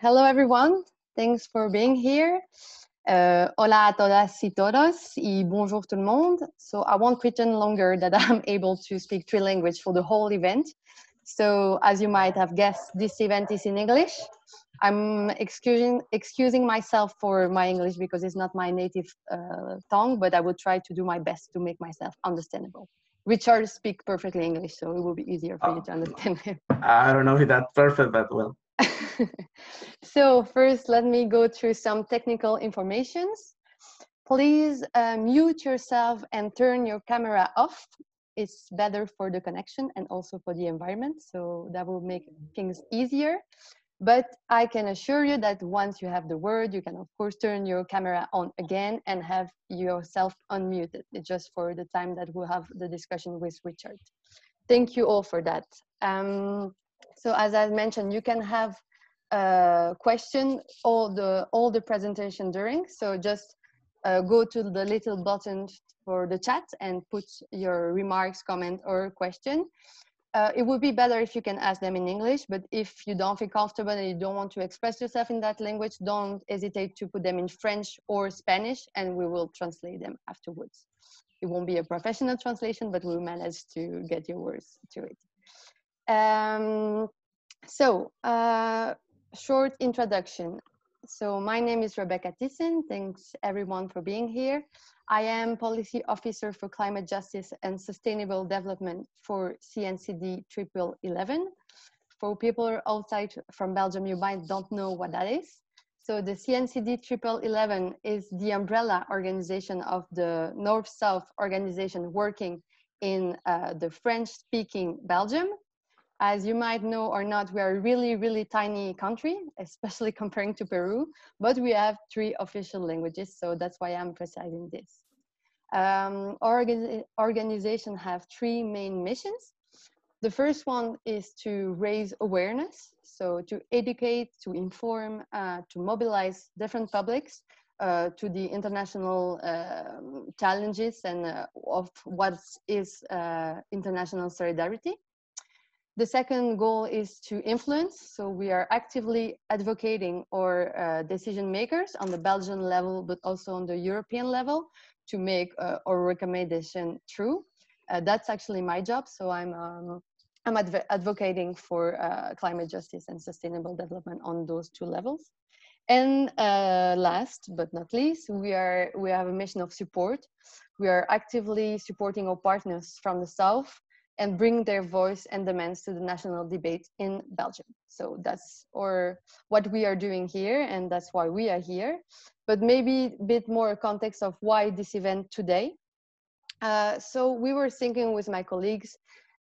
Hello, everyone. Thanks for being here. Hola a todas y todos, y bonjour tout le monde. So I won't pretend longer that I'm able to speak three languages for the whole event. So as you might have guessed, this event is in English. I'm excusing myself for my English because it's not my native tongue, but I will try to do my best to make myself understandable. Richard speaks perfectly English, so it will be easier for you to understand him. I don't know if that's perfect, but well. So first, let me go through some technical informations. Please mute yourself and turn your camera off. It's better for the connection and also for the environment, so that will make things easier. But I can assure you that once you have the word, you can of course turn your camera on again and have yourself unmuted. It's just for the time that we'll have the discussion with Richard. Thank you all for that. So as I mentioned, you can have question all the presentation during. So just go to the little button for the chat and put your remarks, comment, or question. It would be better if you can ask them in English, but if you don't feel comfortable and you don't want to express yourself in that language, don't hesitate to put them in French or Spanish, and we will translate them afterwards. It won't be a professional translation, but we'll manage to get your words to it. Short introduction. So my name is Rebecca Thissen. Thanks everyone for being here. I am Policy Officer for Climate Justice and Sustainable Development for CNCD 1111. For people outside from Belgium, you might don't know what that is. So the CNCD 1111 is the umbrella organization of the North-South organization working in the French-speaking Belgium. As you might know or not, we are a really, really tiny country, especially comparing to Peru, but we have 3 official languages, so that's why I'm emphasizing this. Organization have 3 main missions. The first one is to raise awareness, so to educate, to inform, to mobilize different publics to the international challenges and of what is international solidarity. The second goal is to influence. So we are actively advocating our decision makers on the Belgian level, but also on the European level to make our recommendation true. That's actually my job. So I'm advocating for climate justice and sustainable development on those 2 levels. And last but not least, we have a mission of support. We are actively supporting our partners from the South and bring their voice and demands to the national debate in Belgium. So that's what we are doing here, and that's why we are here. But maybe a bit more context of why this event today. So we were thinking with my colleagues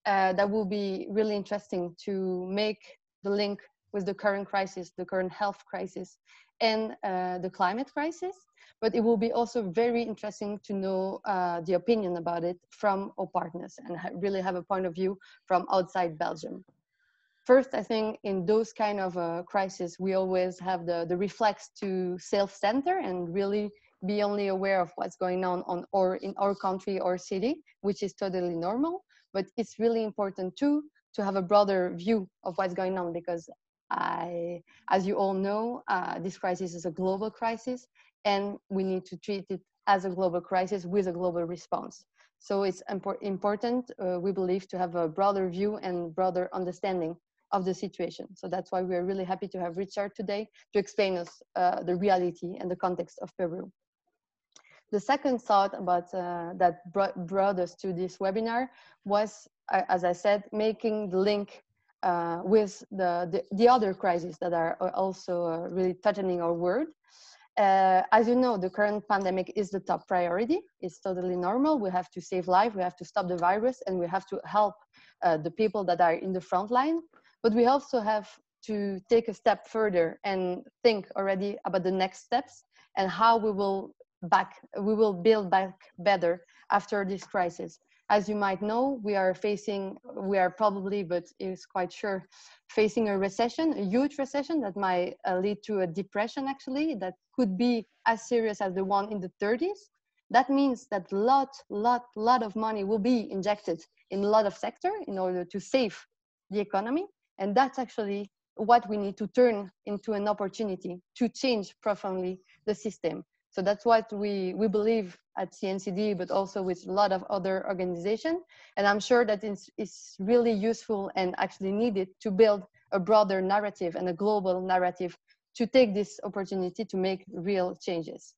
that will be really interesting to make the link with the current crisis, the current health crisis, and the climate crisis. But it will be also very interesting to know the opinion about it from our partners and really have a point of view from outside Belgium. First, I think in those kind of crises, we always have the reflex to self-center and really be only aware of what's going on in our country or city, which is totally normal. But it's really important too to have a broader view of what's going on, because as you all know, this crisis is a global crisis, and we need to treat it as a global crisis with a global response. So it's important, we believe, to have a broader view and broader understanding of the situation. So that's why we're really happy to have Richard today to explain us the reality and the context of Peru. The second thought about that brought us to this webinar was, as I said, making the link with the other crises that are also really threatening our world. As you know, the current pandemic is the top priority. It's totally normal. We have to save life, we have to stop the virus, and we have to help the people that are in the front line. But we also have to take a step further and think already about the next steps and how we will build back better after this crisis. As you might know, we are probably, but it's quite sure, facing a recession, a huge recession that might lead to a depression, actually, that could be as serious as the one in the 30s. That means that lot of money will be injected in a lot of sectors in order to save the economy. And that's actually what we need to turn into an opportunity to change profoundly the system. So that's what we believe at CNCD, but also with a lot of other organizations. And I'm sure that it's really useful and actually needed to build a broader narrative and a global narrative to take this opportunity to make real changes.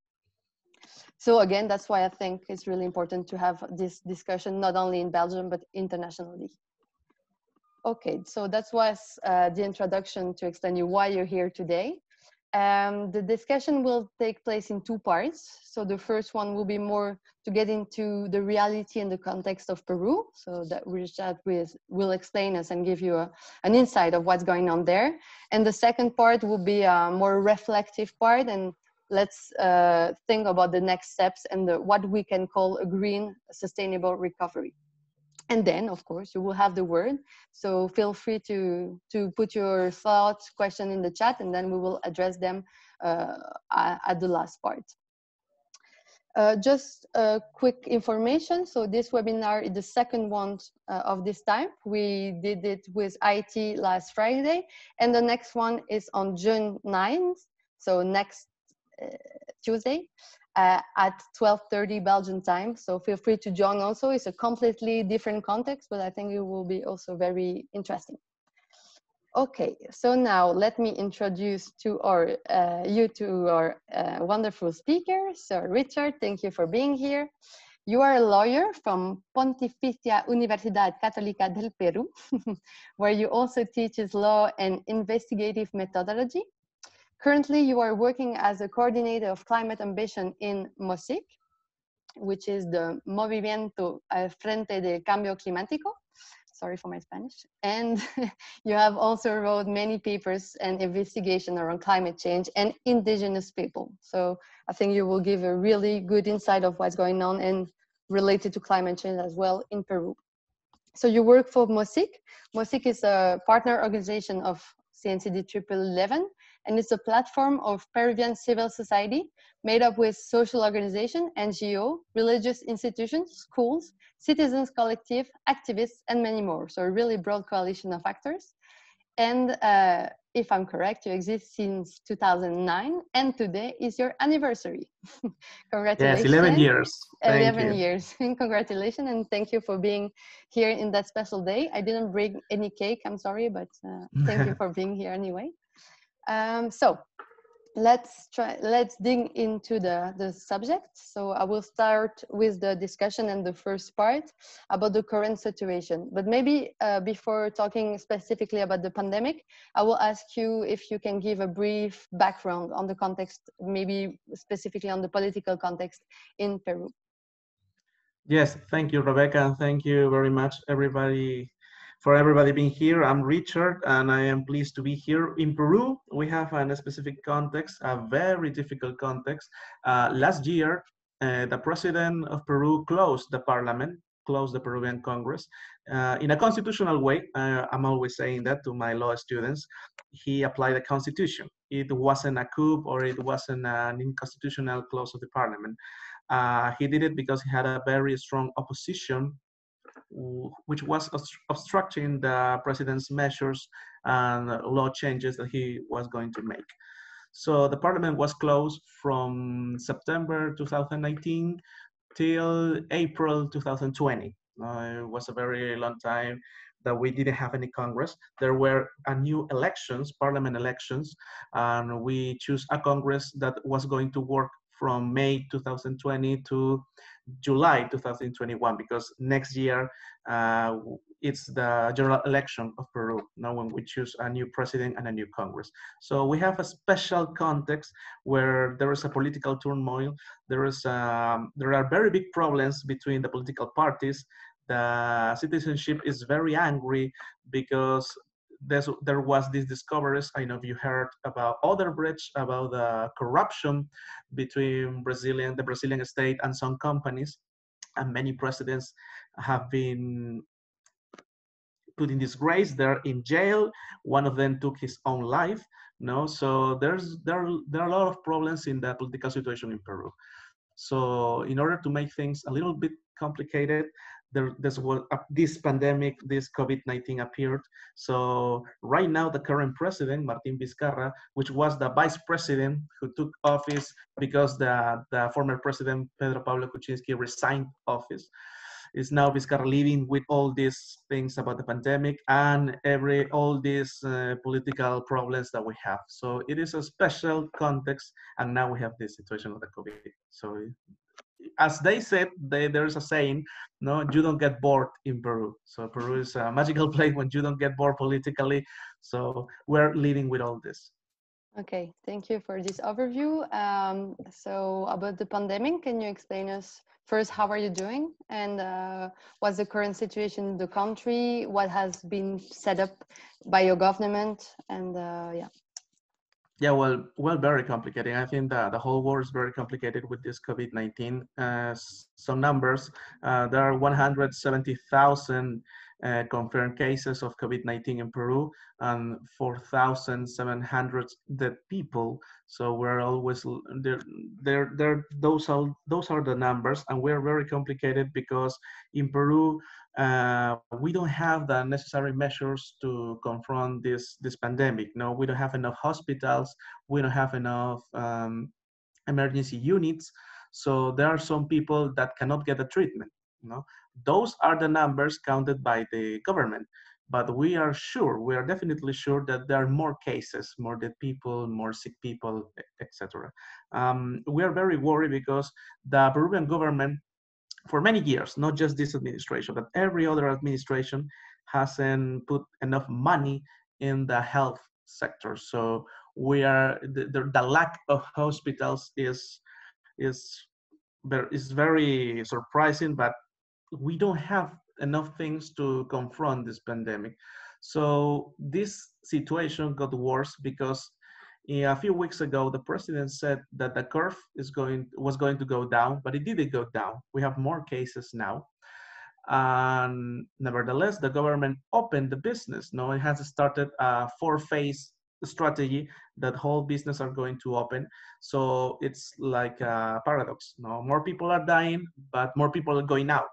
So again, that's why I think it's really important to have this discussion, not only in Belgium, but internationally. Okay, so that was the introduction to explain you why you're here today. The discussion will take place in two parts. So the first one will be more to get into the reality and the context of Peru. So that Richard will explain us and give you an insight of what's going on there. And the second part will be a more reflective part, and let's think about the next steps and what we can call a green sustainable recovery. And then, of course, you will have the word. So feel free to put your thoughts, question in the chat, and then we will address them at the last part. Just a quick information. So this webinar is the second one of this type. We did it with IT last Friday, and the next one is on June 9th. So next Tuesday. At 12:30 Belgian time. So feel free to join also. It's a completely different context, but I think it will be also very interesting. Okay, so now let me introduce you to our wonderful speaker. So Richard, thank you for being here. You are a lawyer from Pontificia Universidad Católica del Perú, where you also teaches law and investigative methodology. Currently, you are working as a coordinator of climate ambition in MOCCIC, which is the Movimiento Frente de Cambio Climático. Sorry for my Spanish. And you have also wrote many papers and investigation around climate change and indigenous people. So I think you will give a really good insight of what's going on and related to climate change as well in Peru. So you work for MOCCIC. MOCCIC is a partner organization of CNCD 1111, and it's a platform of Peruvian civil society made up with social organization, NGO, religious institutions, schools, citizens collective, activists, and many more. So a really broad coalition of actors. And if I'm correct, you exist since 2009, and today is your anniversary. Congratulations. Yes, 11 years. 11 years. Congratulations, and thank you for being here in that special day. I didn't bring any cake, I'm sorry, but thank you for being here anyway. So let's dig into the subject. So I will start with the discussion and the first part about the current situation. But maybe before talking specifically about the pandemic, I will ask you if you can give a brief background on the context, maybe specifically on the political context in Peru. Yes, thank you, Rebecca. Thank you very much, everybody, for everybody being here. I'm Richard, and I am pleased to be here. In Peru, we have a specific context, a very difficult context. Last year, the president of Peru closed the parliament, closed the Peruvian Congress in a constitutional way. I'm always saying that to my law students. He applied the constitution. It wasn't a coup or it wasn't an unconstitutional close of the parliament. He did it because he had a very strong opposition which was obstructing the president's measures and law changes that he was going to make. So the parliament was closed from September 2019 till April 2020. It was a very long time that we didn't have any Congress. There were new elections, parliament elections, and we chose a Congress that was going to work from May 2020 to July 2021, because next year it's the general election of Peru, now when we choose a new president and a new Congress. So we have a special context where there is a political turmoil. There are very big problems between the political parties. The citizenship is very angry because there was these discoveries. I know you heard about Odebrecht, about the corruption between the Brazilian state and some companies, and many presidents have been put in disgrace. They're in jail. One of them took his own life. No, so there are a lot of problems in the political situation in Peru. So in order to make things a little bit complicated, this pandemic, this COVID-19 appeared. So right now, the current president, Martin Vizcarra, which was the vice president who took office because the former president, Pedro Pablo Kuczynski, resigned office, is now Vizcarra living with all these things about the pandemic and all these political problems that we have. So it is a special context, and now we have this situation of the COVID. So as they said, there's a saying, no, you don't get bored in Peru. So Peru is a magical place when you don't get bored politically. So we're living with all this. Okay, thank you for this overview. So about the pandemic, can you explain us first, how are you doing? And what's the current situation in the country? What has been set up by your government? And yeah. Yeah, well, very complicated. I think the whole world is very complicated with this COVID-19. Some numbers, there are 170,000 confirmed cases of COVID-19 in Peru and 4,700 dead people. So we're always there. Those are the numbers, and we're very complicated because in Peru we don't have the necessary measures to confront this pandemic. No, we don't have enough hospitals. We don't have enough emergency units. So there are some people that cannot get a treatment. No, those are the numbers counted by the government. But we are definitely sure that there are more cases, more dead people, more sick people, etc. We are very worried because the Peruvian government, for many years, not just this administration, but every other administration, hasn't put enough money in the health sector. So the lack of hospitals is very surprising, but we don't have enough things to confront this pandemic. So this situation got worse because a few weeks ago, the president said that the curve was going to go down, but it didn't go down. We have more cases now. And nevertheless, the government opened the business. Now it has started a 4-phase strategy that whole business are going to open. So it's like a paradox. No, more people are dying, but more people are going out.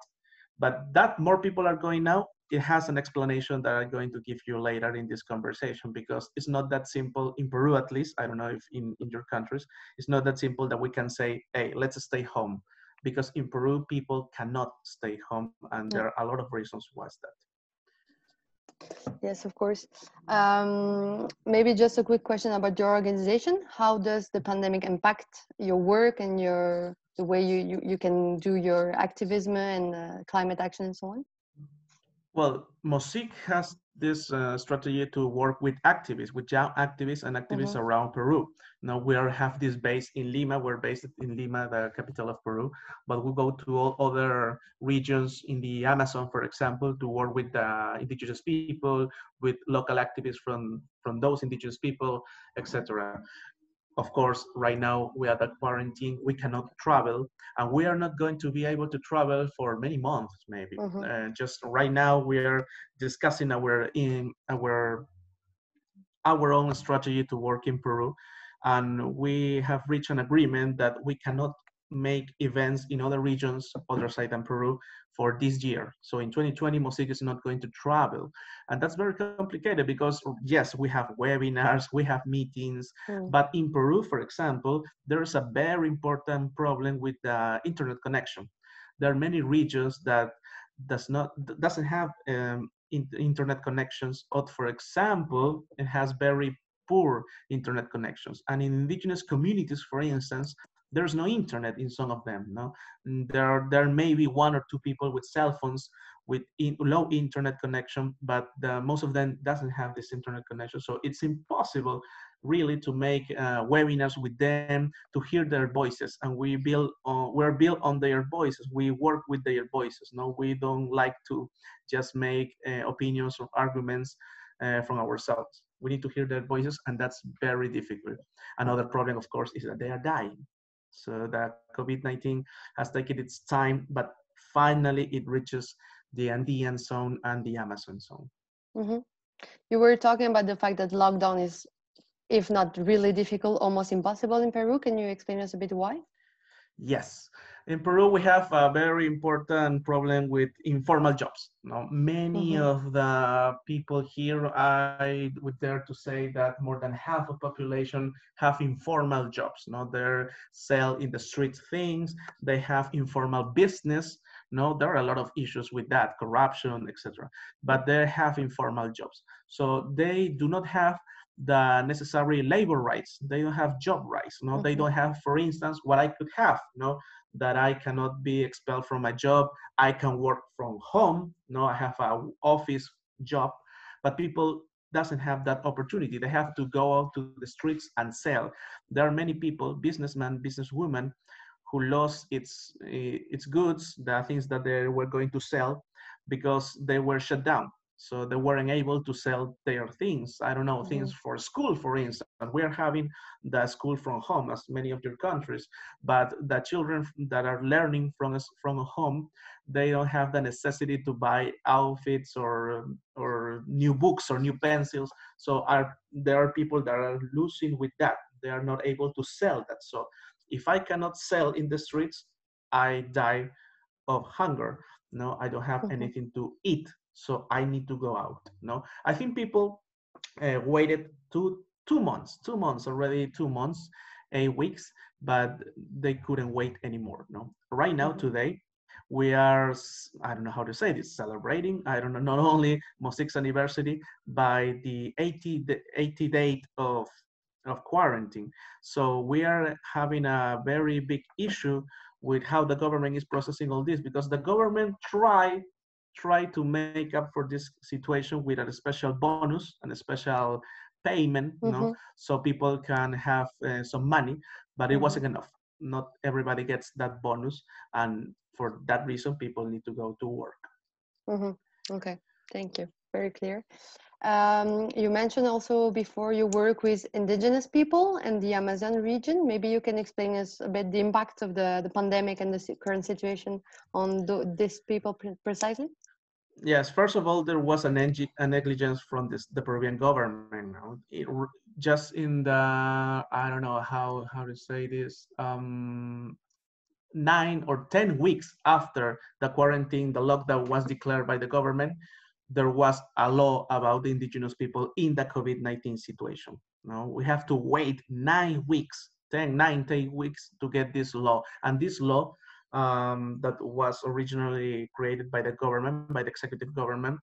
But that more people are going out, it has an explanation that I'm going to give you later in this conversation, because it's not that simple in Peru, at least. I don't know if in your countries, it's not that simple that we can say, hey, let's stay home. Because in Peru, people cannot stay home, and there are a lot of reasons why that. Yes, of course. Maybe just a quick question about your organization. How does the pandemic impact your work and the way you can do your activism and climate action and so on? Well, MOCCIC has this strategy to work with activists, with young activists and activists around Peru. Now we have this base in Lima. We're based in Lima, the capital of Peru, but we go to all other regions in the Amazon, for example, to work with indigenous people, with local activists from those indigenous people, etc. Of course, right now we are at quarantine, we cannot travel, and we are not going to be able to travel for many months, maybe. Just right now, we are discussing our own strategy to work in Peru, and we have reached an agreement that we cannot make events in other regions other side than Peru for this year. So in 2020, MOCCIC is not going to travel. And that's very complicated because yes, we have webinars, we have meetings, but in Peru, for example, there's a very important problem with the internet connection. There are many regions that doesn't have internet connections, or for example, it has very poor internet connections. And in indigenous communities, for instance, there's no internet in some of them. No, there may be 1 or 2 people with cell phones with low internet connection, but most of them doesn't have this internet connection. So it's impossible really to make webinars with them, to hear their voices. And we're built on their voices. We work with their voices. No, we don't like to just make opinions or arguments from ourselves. We need to hear their voices, and that's very difficult. Another problem, of course, is that they are dying. So that COVID-19 has taken its time, but finally it reaches the Andean zone and the Amazon zone. You were talking about the fact that lockdown is, if not really difficult, almost impossible in Peru. Can you explain us a bit why? Yes. In Peru, we have a very important problem with informal jobs. Many Mm-hmm. of the people here, I would dare to say that more than half of population have informal jobs. They sell in the street things. They have informal business. There are a lot of issues with that, corruption, etc. But they have informal jobs, so they do not have the necessary labor rights. They don't have job rights. They Mm-hmm. don't have, for instance, what I could have. That I cannot be expelled from my job. I can work from home. I have an office job, but people doesn't have that opportunity. They have to go out to the streets and sell. There are many people, businessmen, businesswomen, who lost its goods, the things that they were going to sell, because they were shut down. So they weren't able to sell their things. I don't know, Mm-hmm. things for school, for instance. We are having the school from home, as many of your countries, but the children that are learning from us from home, they don't have the necessity to buy outfits or new books or new pencils. So there are people that are losing with that. They are not able to sell that. So if I cannot sell in the streets, I die of hunger. I don't have Mm-hmm. anything to eat, so I need to go out. I think people waited 2 months, 2 months already, 2 months, 8 weeks, but they couldn't wait anymore. Right now, Mm-hmm. today, we are, I don't know how to say this, celebrating, I don't know, not only MOCCIC's anniversary, by the 80 date of quarantine. So we are having a very big issue with how the government is processing all this, because the government try to make up for this situation with a special bonus and a special payment, Mm-hmm. so people can have some money, but it Mm-hmm. wasn't enough. Not everybody gets that bonus, and for that reason, people need to go to work. Mm-hmm. Okay, thank you. Very clear. You mentioned also before you work with indigenous people in the Amazon region. Maybe you can explain us a bit the impact of the pandemic and the current situation on these people precisely. Yes, first of all, there was a negligence from the Peruvian government. Just in the, I don't know how to say this, 9 or 10 weeks after the quarantine, the lockdown was declared by the government, there was a law about the indigenous people in the COVID-19 situation. We have to wait 9 weeks, 10 weeks to get this law. And this law that was originally created by the government, by the executive government,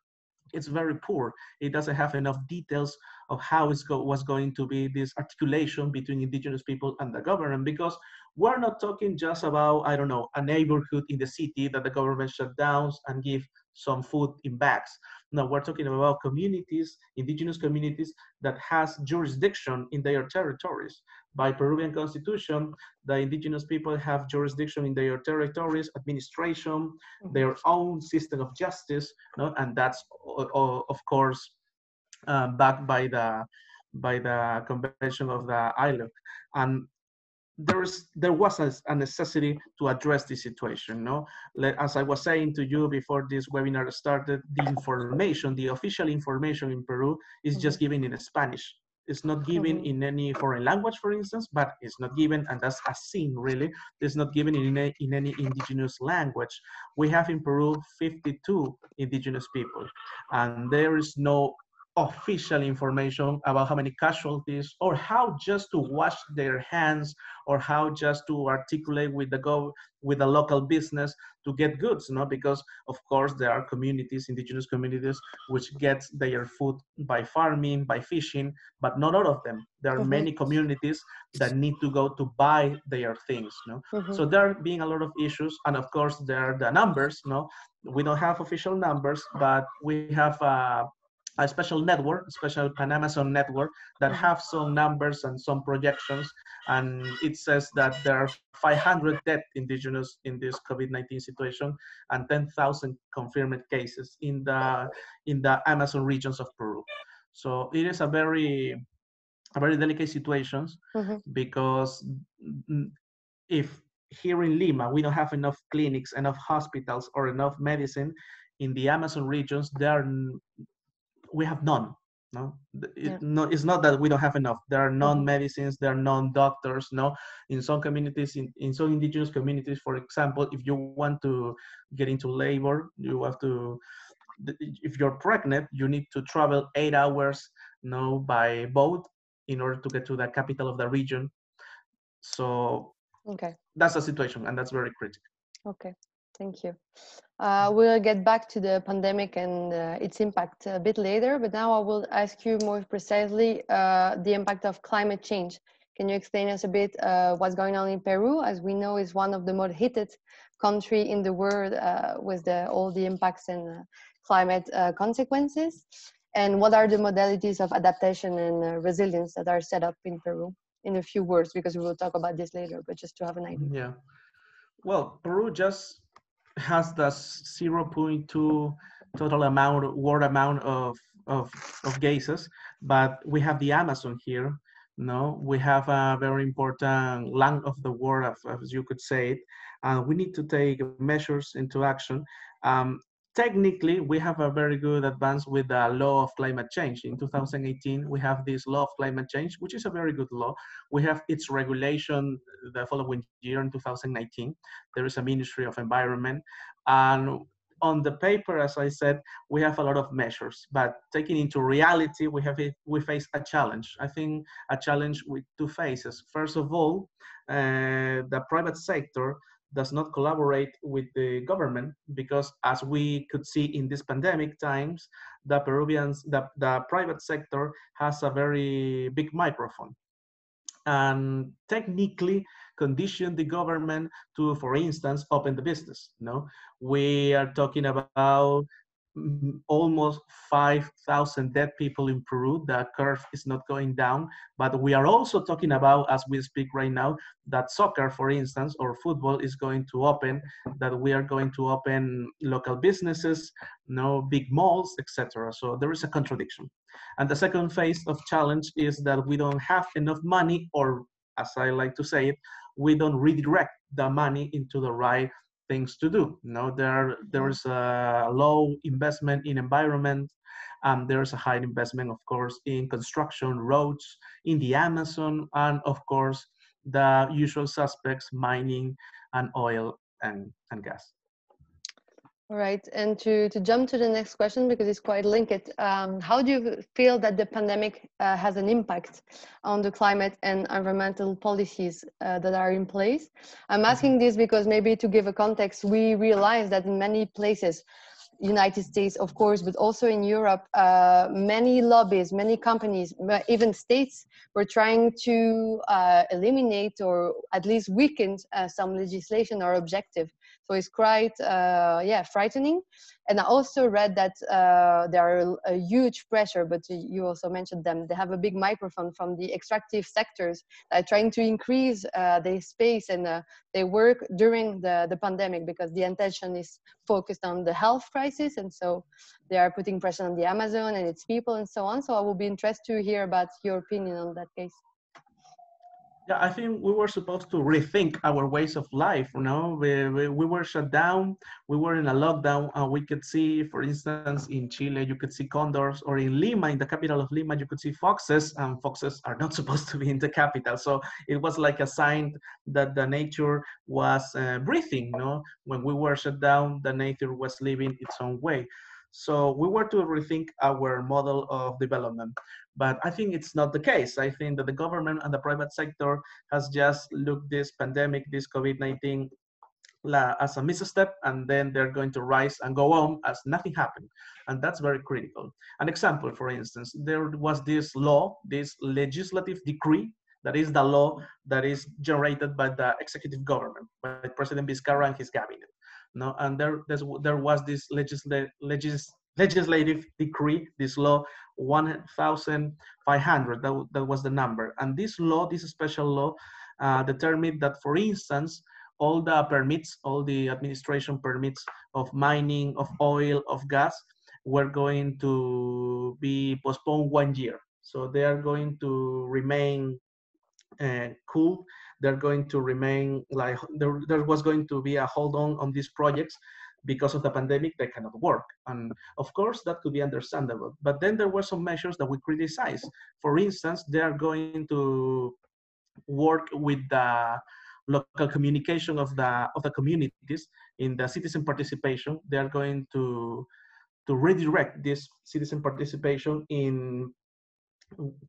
it's very poor. It doesn't have enough details of how was going to be this articulation between indigenous people and the government, because we're not talking just about, I don't know, a neighborhood in the city that the government shut down and give some food in bags. No, we're talking about communities, indigenous communities, that has jurisdiction in their territories. By Peruvian constitution, the indigenous people have jurisdiction in their territories, administration, Mm-hmm. their own system of justice, and that's of course backed by the convention of the ILO. And there was a necessity to address this situation. As I was saying to you before this webinar started, the official information in Peru is Mm-hmm. just given in Spanish. It's not given Mm-hmm. in any foreign language, for instance, but it's not given, and that's a sin really, it's not given in any indigenous language. We have in Peru 52 indigenous people, and there is no official information about how many casualties, or how just to wash their hands, or how just to articulate with with the local business to get goods, because of course there are communities, indigenous communities, which get their food by farming, by fishing, but not all of them. There are Mm-hmm. many communities that need to go to buy their things. Mm-hmm. So there being a lot of issues, and of course there are the numbers. We don't have official numbers, but we have a special network, a special Pan-Amazon network that Mm-hmm. have some numbers and some projections, and it says that there are 500 dead indigenous in this COVID-19 situation, and 10,000 confirmed cases in the Amazon regions of Peru. So it is a very delicate situation, Mm-hmm. because if here in Lima we don't have enough clinics, enough hospitals, or enough medicine, in the Amazon regions we have none. No, Yeah. no, it's not that we don't have enough. There are Mhm. non-medicines, there are non-doctors. No, in some communities, in some indigenous communities, for example, if you want to get into labor, you have to. If you're pregnant, you need to travel 8 hours, by boat in order to get to the capital of the region. So Okay. that's the situation, and that's very critical. Okay. Thank you. We'll get back to the pandemic and its impact a bit later, but now I will ask you more precisely the impact of climate change. Can you explain us a bit what's going on in Peru, as we know is one of the most heated country in the world with all the impacts and climate consequences? And what are the modalities of adaptation and resilience that are set up in Peru? In a few words, because we will talk about this later, but just to have an idea. Yeah. Well, Peru just has the 0.2 total amount, world amount of, of gases, but we have the Amazon here. No, we have a very important lung of the world, as you could say it, and we need to take measures into action. Technically, we have a very good advance with the law of climate change. In 2018, we have this law of climate change, which is a very good law. We have its regulation the following year in 2019. There is a Ministry of Environment. And on the paper, as I said, we have a lot of measures, but taking into reality, we face a challenge. I think a challenge with two phases. First of all, the private sector does not collaborate with the government because, as we could see in these pandemic times, the private sector has a very big microphone and technically condition the government to, for instance, open the business. No, we are talking about almost 5,000 dead people in Peru. The curve is not going down, but we are also talking about, as we speak right now, that soccer, for instance, or football is going to open, that we are going to open local businesses, big malls, etc. So there is a contradiction. And the second phase of challenge is that we don't have enough money, or as I like to say it, we don't redirect the money into the right things to do. There is a low investment in environment. There's a high investment, of course, in construction, roads, in the Amazon, and of course, the usual suspects, mining and oil and gas. All right, and to jump to the next question, because it's quite linked, how do you feel that the pandemic has an impact on the climate and environmental policies that are in place? I'm asking this because maybe to give a context, we realize that in many places, United States, of course, but also in Europe, many lobbies, many companies, even states were trying to eliminate or at least weaken some legislation or objective. So it's quite, frightening. And I also read that there are a huge pressure, but you also mentioned them. They have a big microphone from the extractive sectors that are trying to increase their space, and they work during the pandemic because the intention is focused on the health crisis. And so they are putting pressure on the Amazon and its people and so on. So I will be interested to hear about your opinion on that case. Yeah, I think we were supposed to rethink our ways of life. We were shut down, we were in a lockdown, and we could see, for instance, in Chile, you could see condors, or in Lima, in the capital of Lima, you could see foxes, and foxes are not supposed to be in the capital. So it was like a sign that the nature was breathing. When we were shut down, the nature was living its own way. So we were to rethink our model of development. But I think it's not the case. I think that the government and the private sector has just looked this pandemic, this COVID-19, as a misstep, and then they're going to rise and go on as nothing happened. And that's very critical. An example, for instance, there was this law, this legislative decree, that is the law that is generated by the executive government, by President Vizcarra and his cabinet. And there was this legislative decree, this law 1,500, that was the number. And this law, this special law, determined that, for instance, all the permits, all the administration permits of mining, of oil, of gas, were going to be postponed 1 year. So they are going to remain cool. They're going to remain like there was going to be a hold on these projects because of the pandemic, they cannot work. And of course, that could be understandable. But then there were some measures that we criticized. For instance, they are going to work with the local communication of the communities in the citizen participation. They are going to redirect this citizen participation in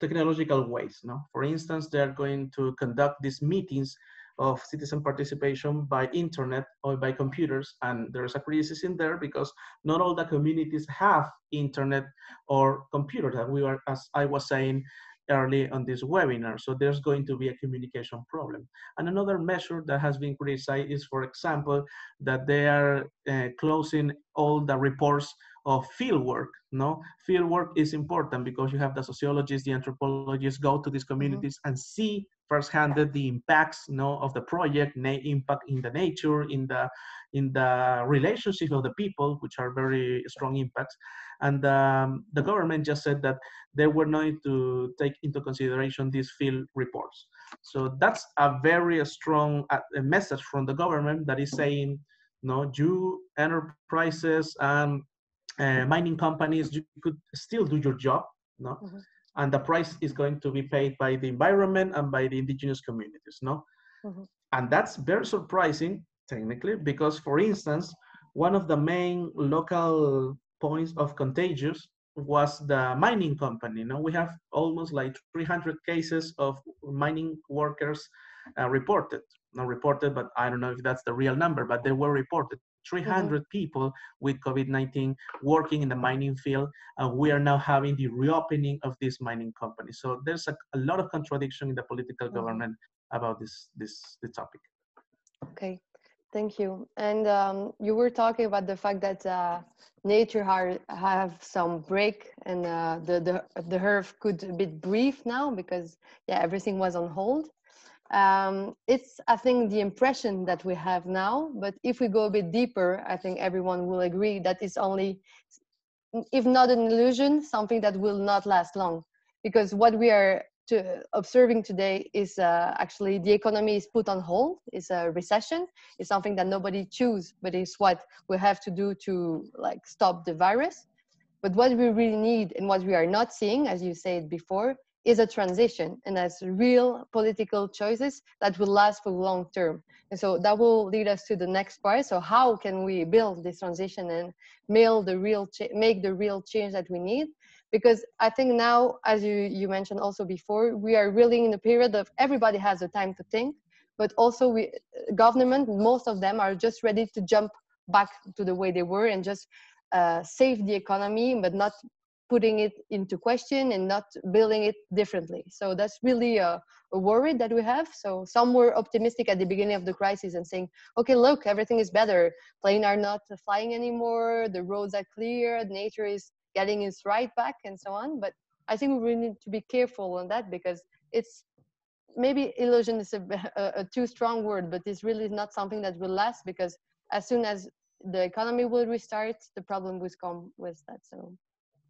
technological ways. No? For instance, they are going to conduct these meetings of citizen participation by internet or by computers. And there's a criticism there because not all the communities have internet or computers. We are, as I was saying early on this webinar. So there's going to be a communication problem. And another measure that has been criticized is, for example, that they are closing all the reports of field work. No, field work is important because you have the sociologists, the anthropologists go to these communities and see firsthand the impacts, of the project, impact in the nature, in the relationship of the people, which are very strong impacts. And the government just said that they were not to take into consideration these field reports. So that's a very strong message from the government that is saying, no, you enterprises and mining companies, you could still do your job, no? And the price is going to be paid by the environment and by the indigenous communities, no? And that's very surprising, technically, because, for instance, one of the main local points of contagious was the mining company. No, we have almost like 300 cases of mining workers reported. Not reported, but I don't know if that's the real number, but they were reported. 300 people with COVID-19 working in the mining field, and we are now having the reopening of this mining company. So there's a lot of contradiction in the political government about this topic. Okay, thank you. And you were talking about the fact that nature have some break, and the earth could a bit breathe now because everything was on hold. It's, I think, the impression that we have now, but if we go a bit deeper, I think everyone will agree that it's only, if not an illusion, something that will not last long, because what we are observing today is actually the economy is put on hold. It's a recession. It's something that nobody choose, but it's what we have to do to stop the virus. But what we really need and what we are not seeing, as you said before, is a transition, and that's real political choices that will last for long term. And so that will lead us to the next part. So how can we build this transition and make the real change that we need? Because I think now, as you mentioned also before, we are really in a period of everybody has the time to think, but also government, most of them are just ready to jump back to the way they were and just save the economy, but not putting it into question and not building it differently. So that's really a worry that we have. So some were optimistic at the beginning of the crisis and saying, okay, look, everything is better. Planes are not flying anymore. The roads are clear. Nature is getting its right back and so on. But I think we really need to be careful on that, because it's maybe illusion is a too strong word, but it's really not something that will last, because as soon as the economy will restart, the problem will come with that. So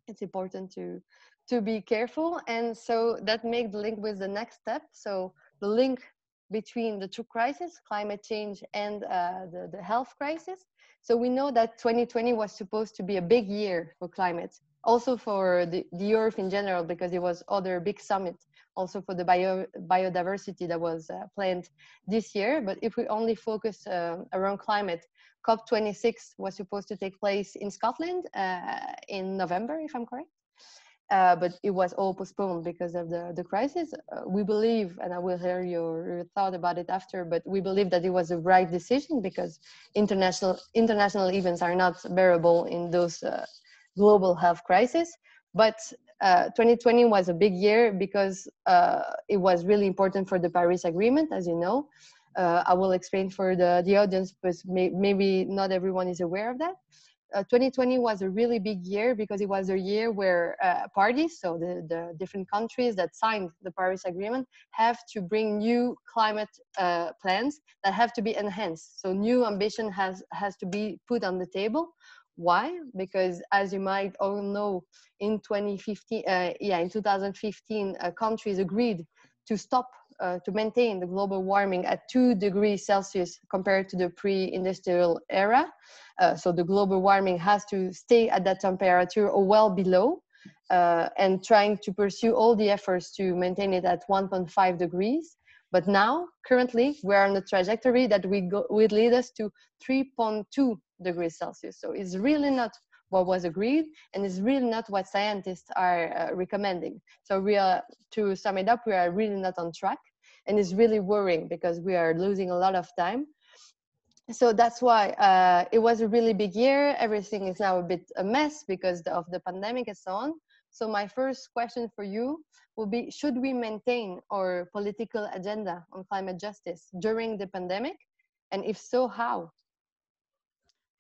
it's important to be careful. And so that makes the link with the next step. So the link between the two crises, climate change and the health crisis. So we know that 2020 was supposed to be a big year for climate, also for the Earth in general, because it was other big summit, also for the biodiversity that was planned this year. But if we only focus around climate, COP26 was supposed to take place in Scotland in November, if I'm correct. But it was all postponed because of the crisis. We believe, and I will hear your thought about it after, but we believe that it was the right decision, because international events are not bearable in those global health crises. But 2020 was a big year because it was really important for the Paris Agreement, as you know. I will explain for the audience, but maybe not everyone is aware of that. 2020 was a really big year because it was a year where parties, so the different countries that signed the Paris Agreement, have to bring new climate plans that have to be enhanced. So new ambition has to be put on the table. Why? Because as you might all know, in 2015, countries agreed to stop to maintain the global warming at 2 degrees Celsius compared to the pre-industrial era. So the global warming has to stay at that temperature or well below, and trying to pursue all the efforts to maintain it at 1.5 degrees. But now, currently, we're on the trajectory that would lead us to 3.2 degrees Celsius. So it's really not what was agreed, and it's really not what scientists are recommending. So to sum it up, we are really not on track, and it's really worrying because we are losing a lot of time. So that's why it was a really big year. Everything is now a bit a mess because of the pandemic and so on. So my first question for you will be, should we maintain our political agenda on climate justice during the pandemic? And if so, how?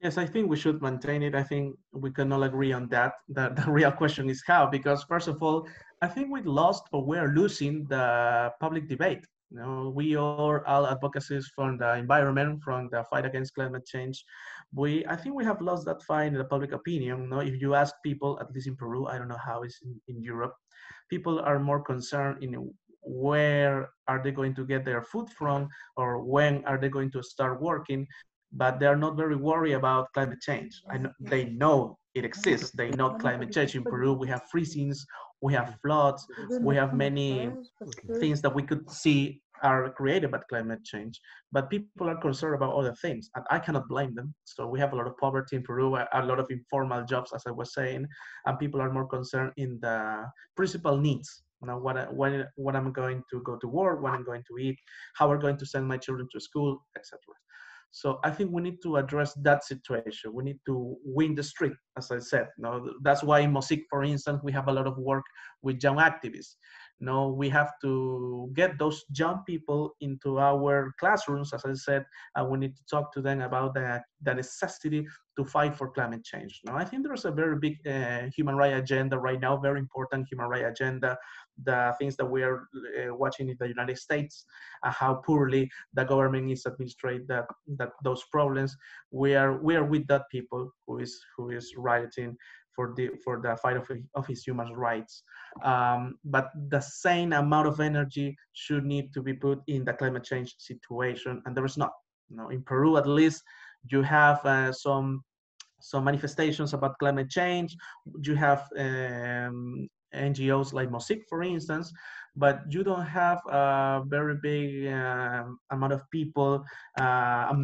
Yes, I think we should maintain it. I think we can all agree on that. The real question is how, because first of all, I think we lost or we're losing the public debate. You know, we are all advocacies from the environment, from the fight against climate change. I think we have lost that fight in the public opinion. You know, if you ask people, at least in Peru, I don't know how it's in Europe, people are more concerned in where are they going to get their food from, or when are they going to start working, but they're not very worried about climate change. They know it exists. They know climate change. In Peru, we have freezings, we have floods, we have many things that we could see are created by climate change. But people are concerned about other things, and I cannot blame them. So we have a lot of poverty in Peru, a lot of informal jobs, as I was saying, and people are more concerned in the principal needs. You know, when I'm going to go to work, when I'm going to eat, how I'm going to send my children to school, etc. So I think we need to address that situation. We need to win the street, as I said. That's why in MOCCIC, for instance, we have a lot of work with young activists. We have to get those young people into our classrooms, as I said, and we need to talk to them about the necessity to fight for climate change. Now, I think there's a very big human rights agenda right now, very important human rights agenda. The things that we are watching in the United States, how poorly the government is administrating those problems. We are with that people who is writing for the fight of his human rights. But the same amount of energy should need to be put in the climate change situation, and there is not. In Peru, at least, you have some manifestations about climate change. You have NGOs like MOCCIC, for instance, but you don't have a very big amount of people, a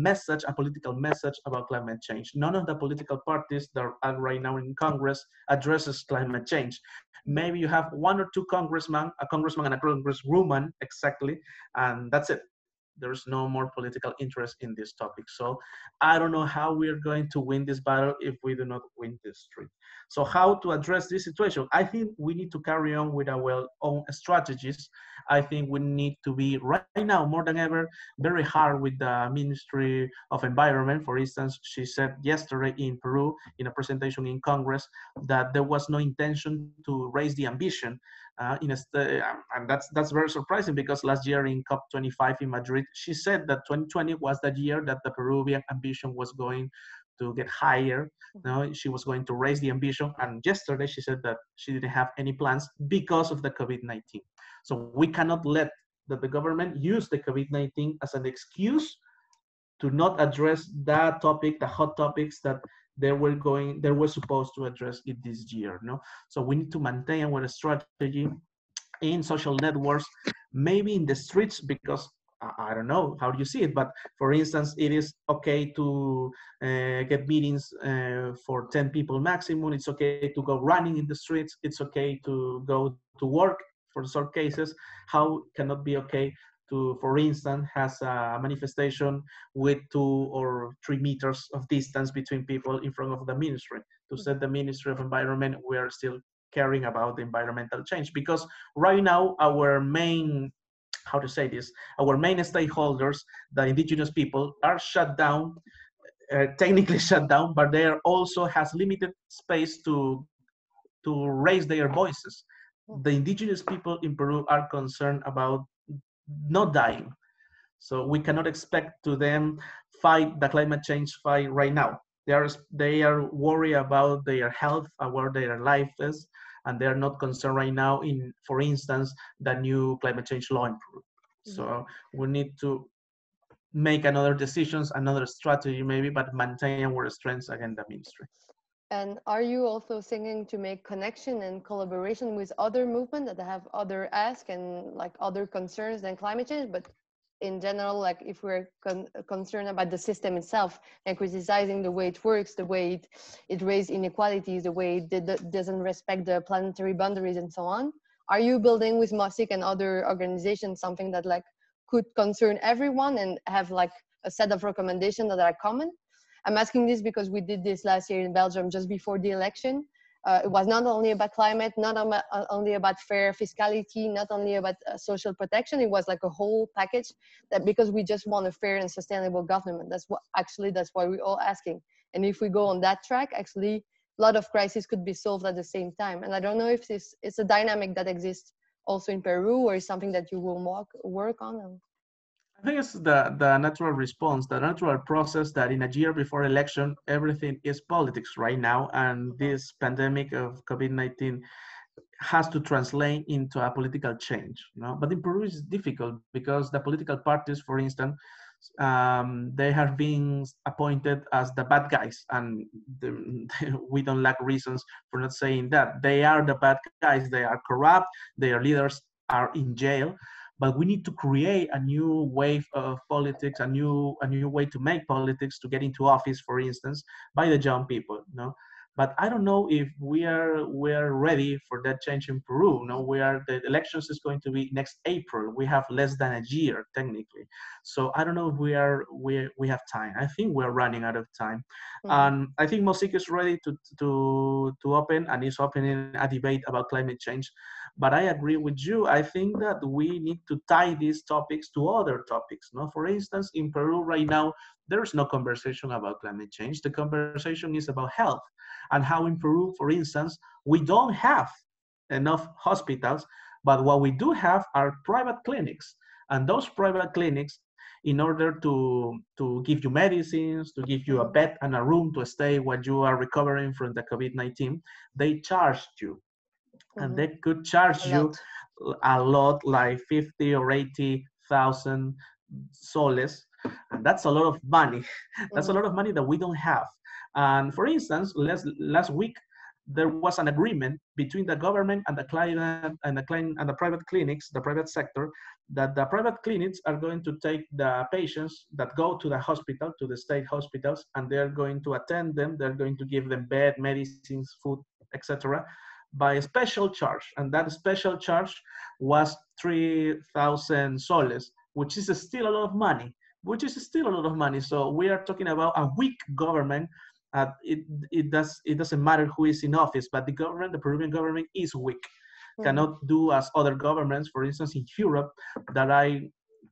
political message about climate change. None of the political parties that are right now in Congress addresses climate change. Maybe you have one or two congressmen, a congressman and a congresswoman, exactly, and that's it. There's no more political interest in this topic. So I don't know how we're going to win this battle if we do not win this street. So how to address this situation? I think we need to carry on with our own strategies. I think we need to be right now more than ever very hard with the Ministry of Environment. For instance, she said yesterday in Peru in a presentation in Congress that there was no intention to raise the ambition. And that's very surprising, because last year in COP25 in Madrid, she said that 2020 was the year that the Peruvian ambition was going to get higher. She was going to raise the ambition, and yesterday she said that she didn't have any plans because of the COVID-19. So we cannot let the government use the COVID-19 as an excuse to not address that topic, the hot topics that they were supposed to address it this year. So we need to maintain our strategy in social networks, maybe in the streets, because I don't know how do you see it, but for instance, it is okay to get meetings for 10 people maximum. It's okay to go running in the streets. It's okay to go to work for some cases. How cannot be okay to, for instance, has a manifestation with 2 or 3 meters of distance between people in front of the ministry, to set the Ministry of Environment, we are still caring about the environmental change. Because right now, our main, our main stakeholders, the indigenous people, are shut down, technically shut down, but they also has limited space to raise their voices. The indigenous people in Peru are concerned about not dying. So we cannot expect to them fight the climate change fight right now. They are worried about their health, about their lives, and they're not concerned right now in, for instance, the new climate change law in Peru. So we need to make another decisions, another strategy maybe, but maintain our strengths against the ministry. And are you also thinking to make connection and collaboration with other movements that have other asks and like other concerns than climate change? But in general, like if we're concerned about the system itself and criticizing the way it works, the way it raises inequalities, the way it doesn't respect the planetary boundaries and so on, are you building with MOCCIC and other organizations something that like could concern everyone and have like a set of recommendations that are common? I'm asking this because we did this last year in Belgium just before the election. It was not only about climate, not only about fair fiscality, not only about social protection. It was like a whole package that because we just want a fair and sustainable government. That's why we're all asking. And if we go on that track, actually, a lot of crises could be solved at the same time. And I don't know if it's a dynamic that exists also in Peru or is something that you will work on. I think it's the natural response, the natural process that in a year before election, everything is politics right now. And this pandemic of COVID-19 has to translate into a political change. But in Peru, it's difficult because the political parties, for instance, they have been appointed as the bad guys. And we don't lack reasons for not saying that. They are the bad guys. They are corrupt. Their leaders are in jail. But we need to create a new wave of politics, a new way to make politics, to get into office, for instance, by the young people. But I don't know if we are ready for that change in Peru. The elections is going to be next April. We have less than a year technically, so I don't know if we have time. I think we're running out of time, and I think MOCCIC is ready to open and is opening a debate about climate change. But I agree with you. I think that we need to tie these topics to other topics. For instance, in Peru right now, there's no conversation about climate change. The conversation is about health and how in Peru, for instance, we don't have enough hospitals, but what we do have are private clinics. And those private clinics, in order to give you medicines, to give you a bed and a room to stay while you are recovering from the COVID-19, they charge you. And they could charge you a lot, like 50 or 80,000 soles. And that's a lot of money. That's a lot of money that we don't have. And for instance, last week, there was an agreement between the government and the client and the private clinics, the private sector, that the private clinics are going to take the patients that go to the hospital, to the state hospitals, and they're going to attend them. They're going to give them bed, medicines, food, etc., by a special charge. And that special charge was 3,000 soles, which is still a lot of money. So we are talking about a weak government. It doesn't matter who is in office, but the Peruvian government is weak. Cannot do as other governments, for instance, in Europe, that are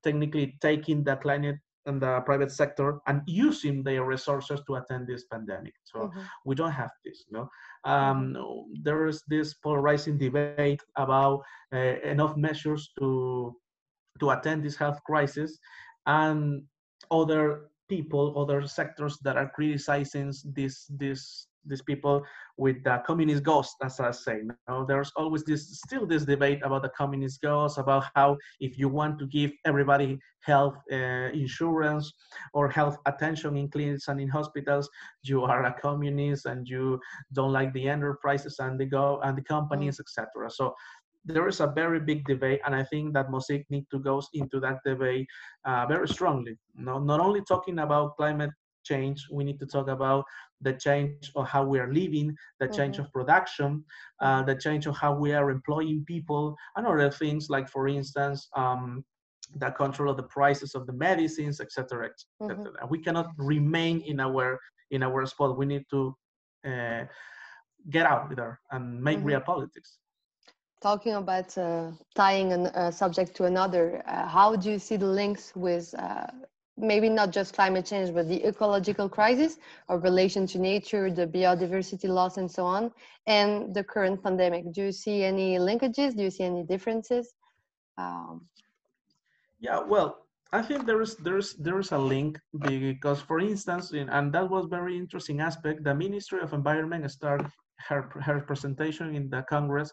technically taking the climate and the private sector and using their resources to attend this pandemic. So we don't have this. There is this polarizing debate about enough measures to attend this health crisis, and other people, other sectors that are criticizing these people with the communist ghost, as I say. There's always still this debate about the communist ghost, about how if you want to give everybody health insurance or health attention in clinics and in hospitals, you are a communist and you don't like the enterprises and the companies, etc. So there is a very big debate, and I think that MOCCIC need to go into that debate very strongly. Not only talking about climate change, we need to talk about the change of how we are living, the change of production, the change of how we are employing people, and other things like, for instance, the control of the prices of the medicines, etc., etc. We cannot remain in our spot. We need to get out there and make real politics. Talking about tying a subject to another, how do you see the links with maybe not just climate change, but the ecological crisis or relation to nature, the biodiversity loss and so on, and the current pandemic? Do you see any linkages? Do you see any differences? Yeah, well, I think there is a link because, for instance, and that was very interesting aspect, the Ministry of Environment started her presentation in the Congress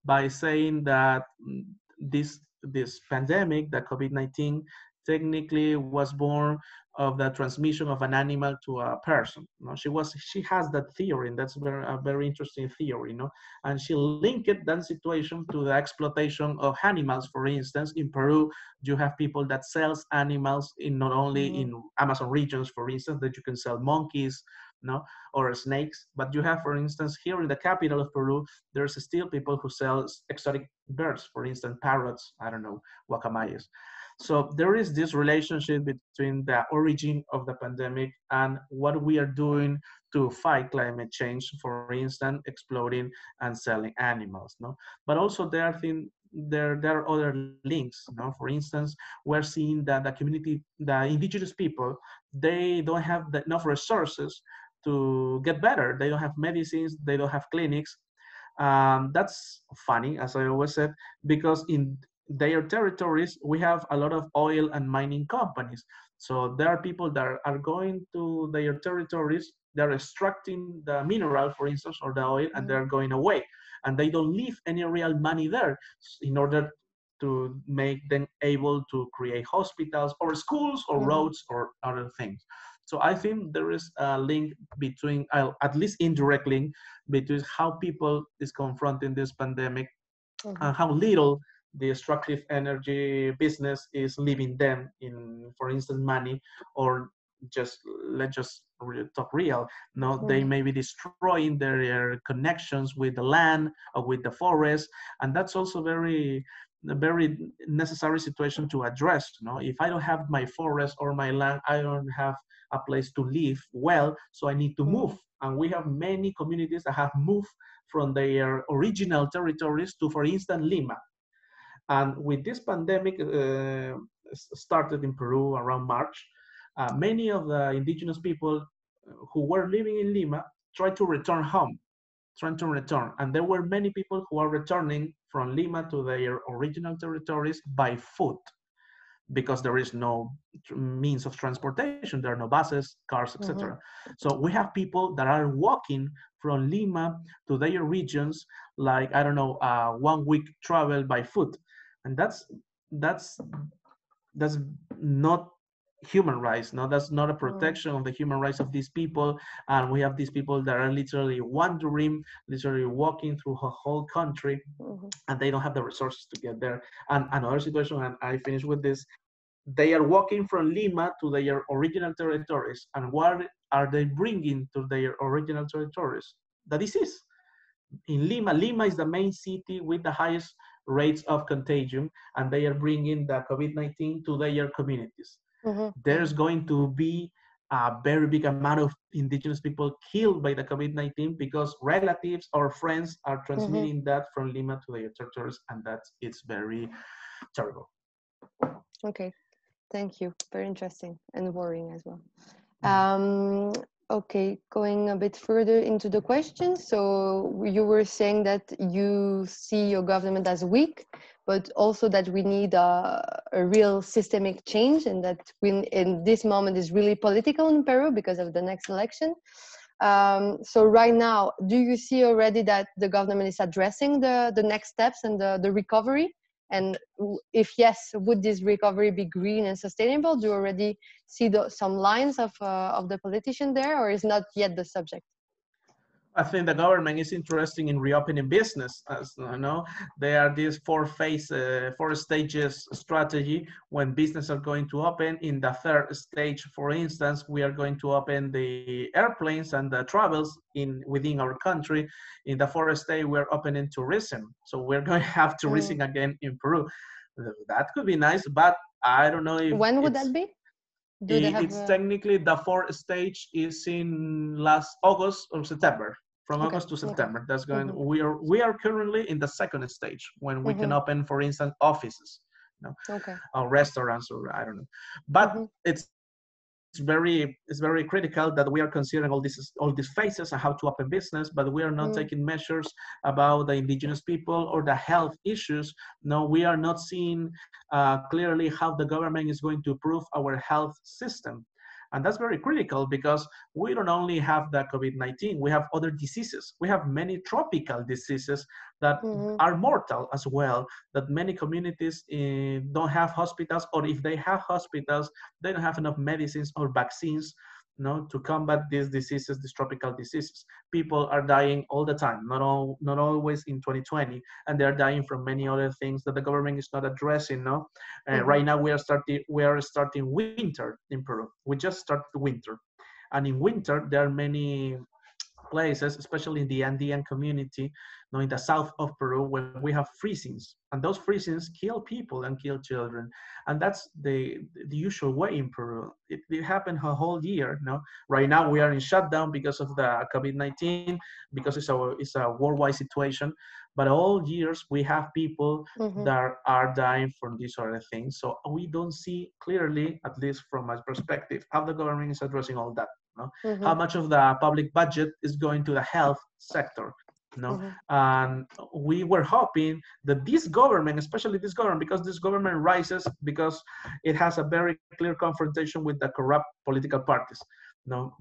by saying that this this pandemic, the COVID-19, technically was born of the transmission of an animal to a person. You know, she has that theory, and that's a very interesting theory, you know, and she linked that situation to the exploitation of animals. For instance, in Peru, you have people that sells animals in not only in Amazon regions, for instance, that you can sell monkeys, no, or snakes, but you have, for instance, here in the capital of Peru, there's still people who sell exotic birds, for instance, parrots, I don't know, guacamayas. So there is this relationship between the origin of the pandemic and what we are doing to fight climate change, for instance, exploding and selling animals. No, but also there are other links. No, for instance, we're seeing that the community, the indigenous people, they don't have enough resources to get better. They don't have medicines. They don't have clinics. That's funny, as I always said, because in their territories, we have a lot of oil and mining companies. So there are people that are going to their territories, they're extracting the mineral, for instance, or the oil, and they're going away. And they don't leave any real money there in order to make them able to create hospitals or schools or roads or other things. So I think there is a link between, at least indirect link, between how people is confronting this pandemic and how little the extractive energy business is leaving them in, for instance, money, or just let's just talk real. No, they may be destroying their connections with the land or with the forest, and that's also a very necessary situation to address. You know, if I don't have my forest or my land, I don't have a place to live well, so I need to move. And we have many communities that have moved from their original territories to, for instance, Lima. And with this pandemic started in Peru around March, many of the indigenous people who were living in Lima tried to return home, trying to return. And there were many people who are returning from Lima to their original territories by foot, because there is no means of transportation. There are no buses, cars, etc. So we have people that are walking from Lima to their regions, like, I don't know, 1 week travel by foot. And that's not human rights. No, that's not a protection of the human rights of these people. And we have these people that are literally wandering, literally walking through a whole country, and they don't have the resources to get there. And another situation, and I finish with this, they are walking from Lima to their original territories. And what are they bringing to their original territories? The disease. In Lima is the main city with the highest rates of contagion, and they are bringing the COVID-19 to their communities. There's going to be a very big amount of indigenous people killed by the COVID-19 because relatives or friends are transmitting that from Lima to their territories, and it's very terrible. Okay, thank you. Very interesting and worrying as well. Okay, going a bit further into the question. So you were saying that you see your government as weak, but also that we need a real systemic change, and that in this moment is really political in Peru because of the next election. So right now, do you see already that the government is addressing the next steps and the recovery? And if yes, would this recovery be green and sustainable? Do you already see some lines of the politician there, or is not yet the subject? I think the government is interested in reopening business. As you know, there are these four stages strategy when business are going to open. In the third stage, for instance, we are going to open the airplanes and the travels within our country. In the fourth stage, we're opening tourism. So we're going to have tourism again in Peru. That could be nice, but I don't know if— When would that be? It's technically the fourth stage is in last August or September. From August to September, that's going. We are currently in the second stage when we can open, for instance, offices, or restaurants, or I don't know. But it's very critical that we are considering all these phases and how to open business, but we are not taking measures about the indigenous people or the health issues. No, we are not seeing clearly how the government is going to improve our health system. And that's very critical because we don't only have the COVID-19, we have other diseases. We have many tropical diseases that are mortal as well, that many communities don't have hospitals, or if they have hospitals, they don't have enough medicines or vaccines, to combat these diseases, these tropical diseases. People are dying all the time, not always in 2020, and they're dying from many other things that the government is not addressing. Right now we are starting winter in Peru. We just started winter, and in winter there are many places, especially in the Andean community, in the south of Peru, where we have freezings, and those freezings kill people and kill children, and that's the usual way in Peru. It happened a whole year. Right now we are in shutdown because of the COVID-19, because it's a worldwide situation. But all years we have people that are dying from these other things. So we don't see clearly, at least from my perspective, how the government is addressing all that. How much of the public budget is going to the health sector? And we were hoping that this government, especially this government, because this government rises because it has a very clear confrontation with the corrupt political parties.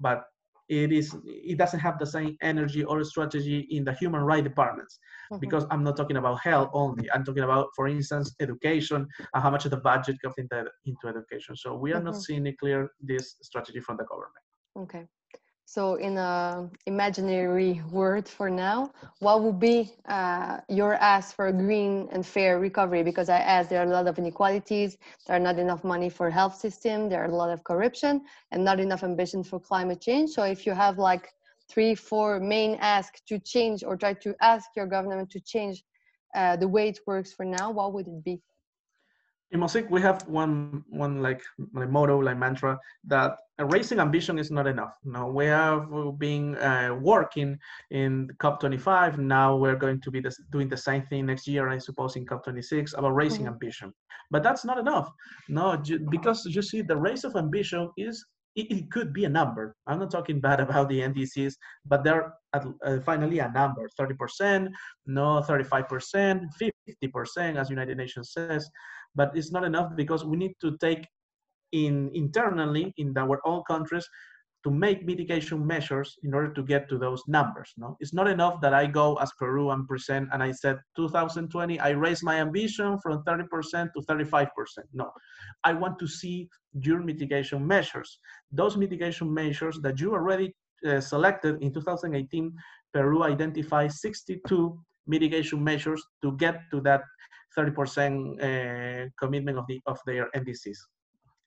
But it doesn't have the same energy or strategy in the human rights departments, because I'm not talking about health only. I'm talking about, for instance, education, and how much of the budget goes into education. So we are not seeing it clear, this strategy from the government. Okay. So in an imaginary word for now, what would be your ask for a green and fair recovery? Because I asked, there are a lot of inequalities, there are not enough money for health system, there are a lot of corruption, and not enough ambition for climate change. So if you have like 3-4 main asks to change, or try to ask your government to change the way it works for now, what would it be? In MOCCIC, we have one like motto, like mantra, that raising ambition is not enough. We have been working in COP25. Now we're going to be doing the same thing next year, I suppose, in COP26, about raising ambition. But that's not enough. Because you see, the raise of ambition it could be a number. I'm not talking bad about the NDCs, but they're finally a number: 30%, 35%, 50%, as United Nations says. But it's not enough, because we need to take internally in our own countries to make mitigation measures in order to get to those numbers. It's not enough that I go as Peru and present and I said 2020 I raised my ambition from 30% to 35%. No, I want to see your mitigation measures. Those mitigation measures that you already selected in 2018. Peru identified 62 mitigation measures to get to that 30% commitment of their NDCs.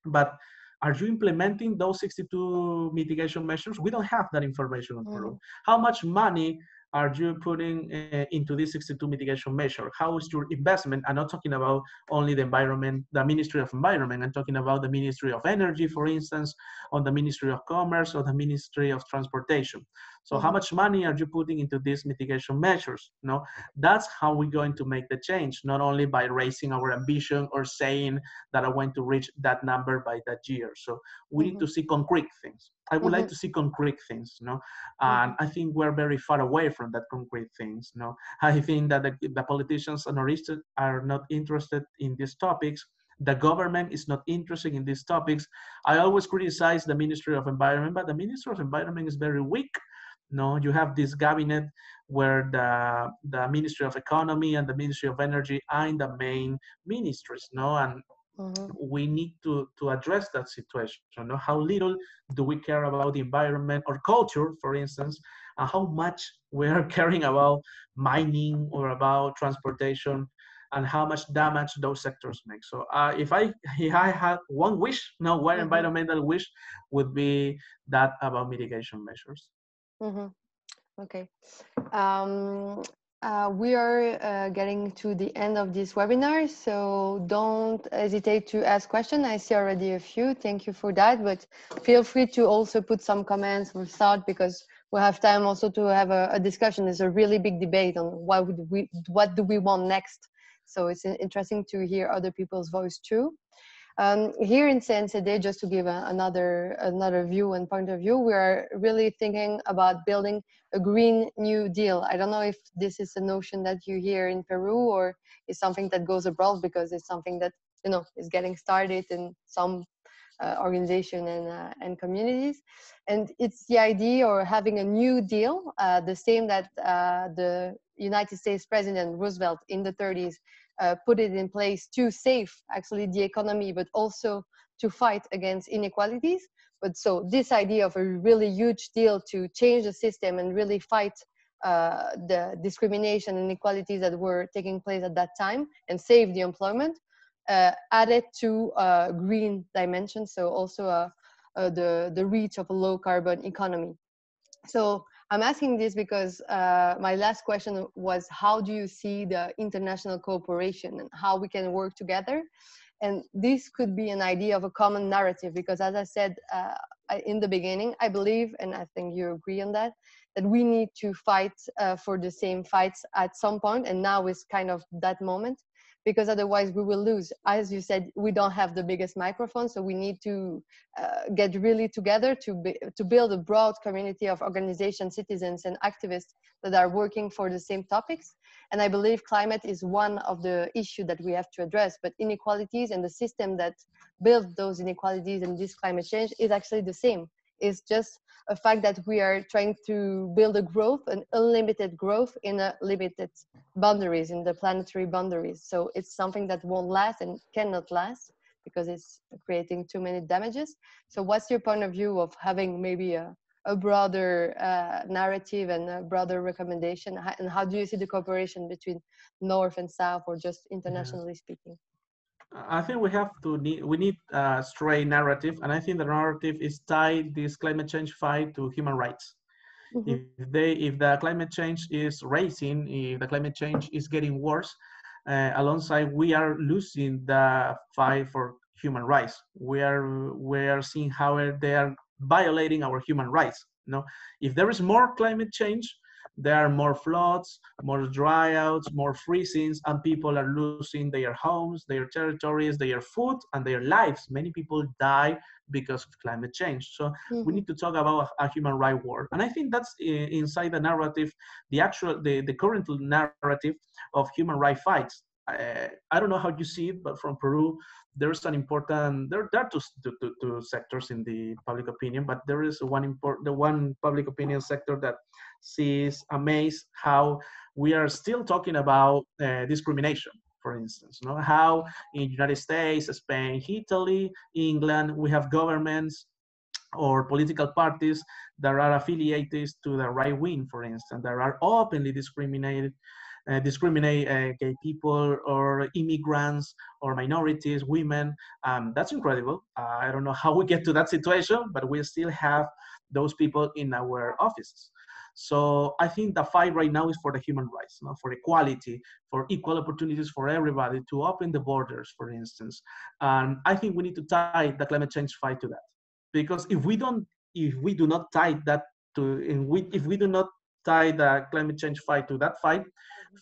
But are you implementing those 62 mitigation measures? We don't have that information in Peru. How much money are you putting into this 62 mitigation measure? How is your investment? I'm not talking about only the environment, the Ministry of Environment. I'm talking about the Ministry of Energy, for instance, on the Ministry of Commerce, or the Ministry of Transportation. So how much money are you putting into these mitigation measures? That's how we're going to make the change, not only by raising our ambition or saying that I want to reach that number by that year. So we need to see concrete things. I would like to see concrete things, and I think we're very far away from that concrete things. I think that the politicians are not interested in these topics. The government is not interested in these topics. I always criticize the Ministry of Environment, but the Ministry of Environment is very weak. You have this cabinet where the Ministry of Economy and the Ministry of Energy are in the main ministries, and we need to address that situation. How little do we care about the environment or culture, for instance, and how much we are caring about mining or about transportation, and how much damage those sectors make. So if I had one wish, one environmental wish, would be that about mitigation measures. Okay. We are getting to the end of this webinar, so don't hesitate to ask questions. I see already a few. Thank you for that, but feel free to also put some comments or thought, because we'll have time also to have a discussion. There's a really big debate on what do we want next. So it's interesting to hear other people's voice too. Here in CNCD, just to give another view and point of view, we are really thinking about building a Green New Deal. I don't know if this is a notion that you hear in Peru, or is something that goes abroad, because it's something that is getting started in some organization and communities. And it's the idea or having a new deal, the same that the United States President Roosevelt in the 30s put it in place to save actually the economy, but also to fight against inequalities. But so this idea of a really huge deal to change the system and really fight the discrimination and inequalities that were taking place at that time and save the employment, added to green dimension, so also the reach of a low carbon economy. So I'm asking this because my last question was, how do you see the international cooperation and how we can work together? And this could be an idea of a common narrative, because as I said in the beginning, I believe, and I think you agree on that, that we need to fight for the same fights at some point, and now is kind of that moment, because otherwise we will lose. As you said, we don't have the biggest microphone, so we need to get really together to build a broad community of organizations, citizens, and activists that are working for the same topics. And I believe climate is one of the issues that we have to address, but inequalities and the system that built those inequalities and this climate change is actually the same. It's just a fact that we are trying to build a growth, an unlimited growth in a limited boundaries, in the planetary boundaries. So it's something that won't last and cannot last because it's creating too many damages. So what's your point of view of having maybe a broader narrative and a broader recommendation? And how do you see the cooperation between North and South, or just internationally speaking? I think we need a straight narrative, and I think the narrative is tied this climate change fight to human rights. Mm-hmm. If the climate change is rising, if the climate change is getting worse, alongside we are losing the fight for human rights. We are seeing how they are violating our human rights. You know, if there is more climate change, there are more floods, more dryouts, more freezings, and people are losing their homes, their territories, their food, and their lives. Many people die because of climate change. So we need to talk about a human right war. And I think that's inside the narrative, the current narrative of human right fights. I don't know how you see it, but from Peru, there's an important, there are two sectors in the public opinion, but there is the one public opinion sector that sees amazed how we are still talking about discrimination, for instance. You know, how in United States, Spain, Italy, England, we have governments or political parties that are affiliated to the right wing, for instance, that are openly discriminate gay people or immigrants or minorities, women. That's incredible. I don't know how we get to that situation, but we still have those people in our offices. So I think the fight right now is for the human rights, you know, for equality, for equal opportunities for everybody, to open the borders, for instance. I think we need to tie the climate change fight to that, because if we do not tie that to, if we do not tie the climate change fight to that fight,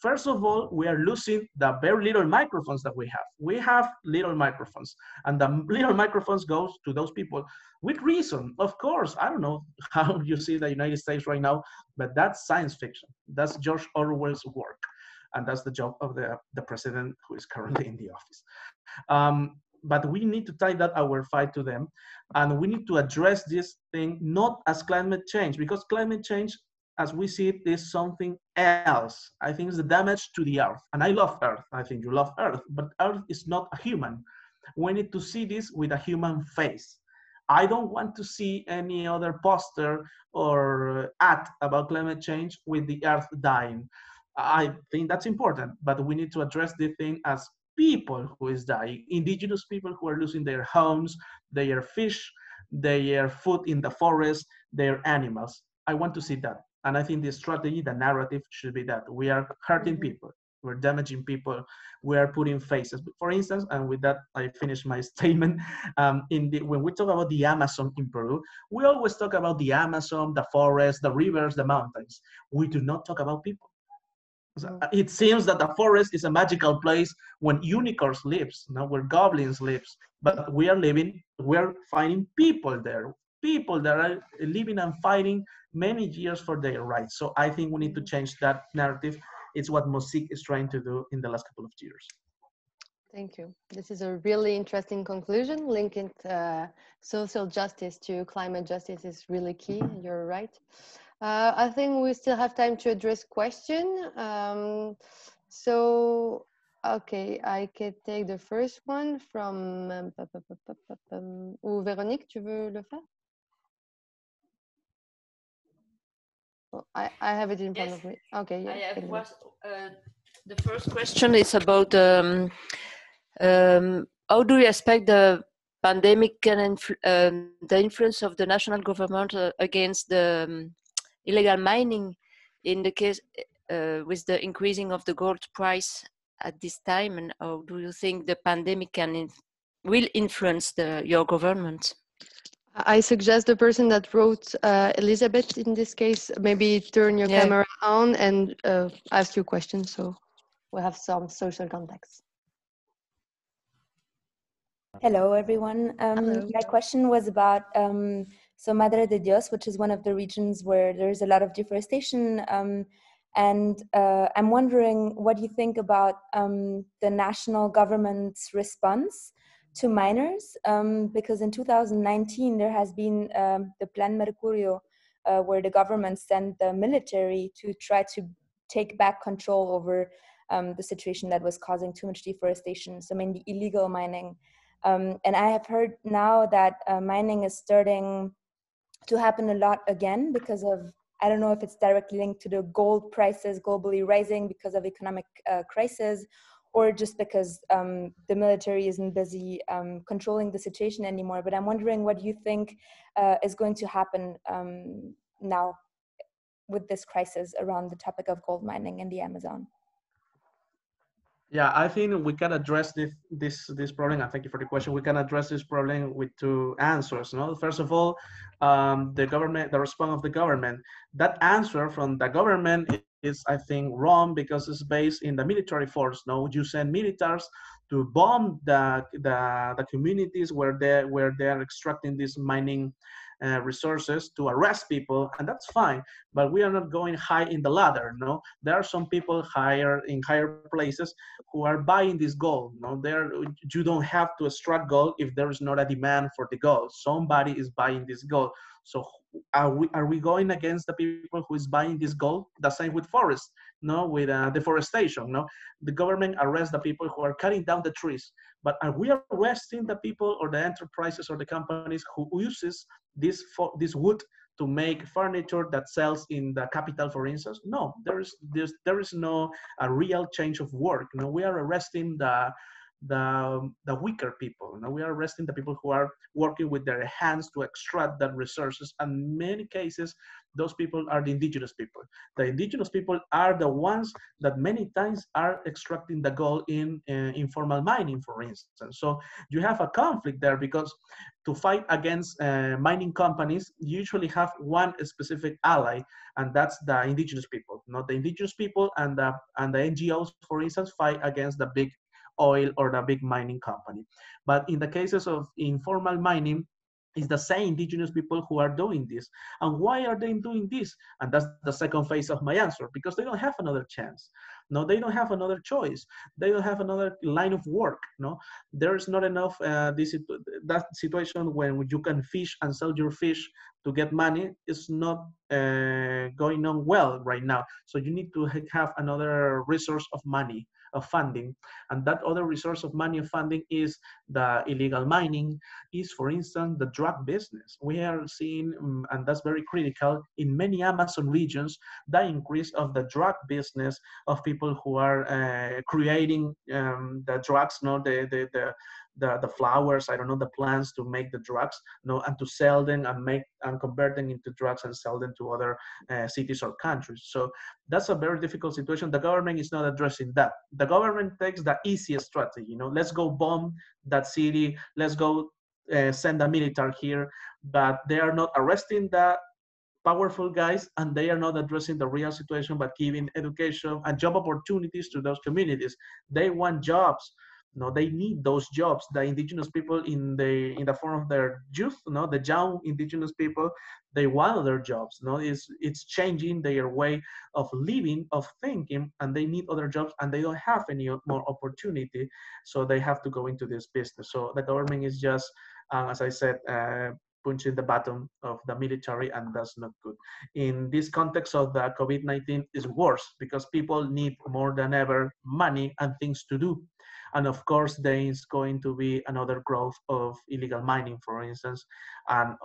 first of all, we are losing the very little microphones that we have. We have little microphones, and the little microphones goes to those people with reason. Of course, I don't know how you see the United States right now, but that's science fiction. That's George Orwell's work, and that's the job of the president who is currently in the office. But we need to tie that our fight to them, and we need to address this thing not as climate change, because climate change, as we see it, is something else. I think it's the damage to the earth. And I love earth. I think you love earth, but earth is not a human. We need to see this with a human face. I don't want to see any other poster or ad about climate change with the earth dying. I think that's important, but we need to address the thing as people who is dying, indigenous people who are losing their homes, their fish, their food in the forest, their animals. I want to see that. And I think the strategy, the narrative should be that we are hurting people, we're damaging people, we are putting faces. For instance, and with that, I finish my statement. When we talk about the Amazon in Peru, we always talk about the Amazon, the forest, the rivers, the mountains. We do not talk about people. So it seems that the forest is a magical place when unicorns lives, you know, where goblins lives. But we're finding people there. People that are living and fighting many years for their rights. So I think we need to change that narrative. It's what MOCCIC is trying to do in the last couple of years. Thank you. This is a really interesting conclusion. Linking social justice to climate justice is really key. You're right. I think we still have time to address question. So, okay, I can take the first one from ou Véronique, tu veux le faire? Oh, I have it in front of me. Okay, yeah. I have the first question is about how do you expect the pandemic can the influence of the national government against the illegal mining in the case with the increasing of the gold price at this time, and how do you think the pandemic will influence your government? I suggest the person that wrote, Elizabeth, in this case, maybe turn your camera on and ask you questions, so we have some social context. Hello, everyone. Hello. My question was about so Madre de Dios, which is one of the regions where there's a lot of deforestation. And I'm wondering what you think about the national government's response to miners, because in 2019 there has been the Plan Mercurio, where the government sent the military to try to take back control over the situation that was causing too much deforestation, so mainly illegal mining. And I have heard now that mining is starting to happen a lot again because of, I don't know if it's directly linked to the gold prices globally rising because of economic crisis, or just because the military isn't busy controlling the situation anymore. But I'm wondering what you think is going to happen now with this crisis around the topic of gold mining in the Amazon. Yeah, I think we can address this problem, and thank you for the question. We can address this problem with two answers. No, first of all, the response of the government. That answer from the government is, I think, wrong because it's based in the military force. No, you send militaries to bomb the communities where they're extracting these mining resources, to arrest people, and that's fine, but we are not going high in the ladder. No, there are some people higher places who are buying this gold. No, you don't have to extract gold if there is not a demand for the gold. Somebody is buying this gold. So are we going against the people who is buying this gold? The same with forests, no, with deforestation. No, the government arrests the people who are cutting down the trees, but are we arresting the people or the enterprises or the companies who uses this wood to make furniture that sells in the capital, for instance? No, there is no a real change of work. No, we are arresting the weaker people. No, we are arresting the people who are working with their hands to extract that resources. And in many cases, those people are the indigenous people. The indigenous people are the ones that many times are extracting the gold in informal mining, for instance. So you have a conflict there, because to fight against mining companies, you usually have one specific ally, and that's the indigenous people. Not the indigenous people and the NGOs, for instance, fight against the big oil or the big mining company. But in the cases of informal mining, it's the same indigenous people who are doing this. And why are they doing this? And that's the second phase of my answer, because they don't have another chance. No, they don't have another choice. They don't have another line of work. No, there is not enough that situation when you can fish and sell your fish to get money is not going on well right now. So you need to have another resource of money, of funding, and that other resource of money of funding is the illegal mining, is, for instance, the drug business. We are seeing, and that's very critical, in many Amazon regions, the increase of the drug business, of people who are creating the drugs, no, the flowers, I don't know, the plants to make the drugs, no, and to sell them and convert them into drugs and sell them to other cities or countries. So that's a very difficult situation. The government is not addressing that. The government takes the easiest strategy. You know, let's go bomb that city. Let's go send a military here, but they are not arresting the powerful guys, and they are not addressing the real situation, but giving education and job opportunities to those communities. They want jobs. No, they need those jobs. The indigenous people in the form of their youth, no, the young indigenous people, they want their jobs. No, it's changing their way of living, of thinking, and they need other jobs, and they don't have any more opportunity, so they have to go into this business. So the government is just, as I said, punching the button of the military, and that's not good. In this context of the COVID-19 is worse because people need more than ever money and things to do. And of course, there is going to be another growth of illegal mining, for instance, and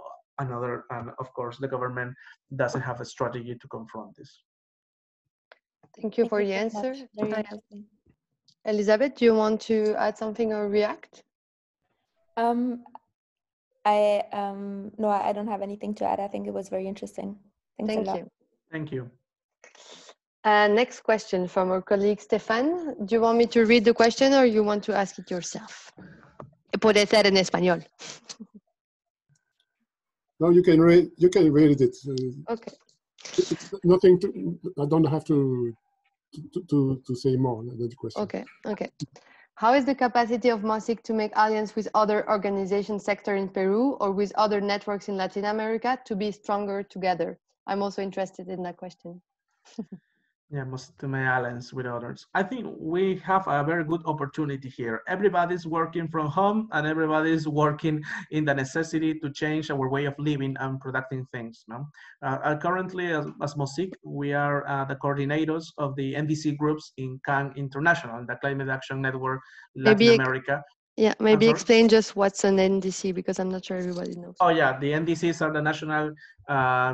of course, the government doesn't have a strategy to confront this. Thank you for the so answer. much. Very interesting. Elizabeth, do you want to add something or react? No, I don't have anything to add. I think it was very interesting. Thanks a lot. You. Thank you. Next question from our colleague Stefan. Do you want me to read the question or you want to ask it yourself? Puede ser en español. No, you can read it. Okay. Nothing I don't have to say more than the question. Okay. How is the capacity of MOCCIC to make alliance with other organization sector in Peru or with other networks in Latin America to be stronger together? I'm also interested in that question. Yeah, to make alliance with others. I think we have a very good opportunity here. Everybody's working from home and everybody's working in the necessity to change our way of living and producing things. No? Currently, as MOCCIC, we are the coordinators of the NDC groups in CAN International, the Climate Action Network Latin America. Yeah, maybe explain just what's an NDC because I'm not sure everybody knows. Oh yeah, the NDCs are the national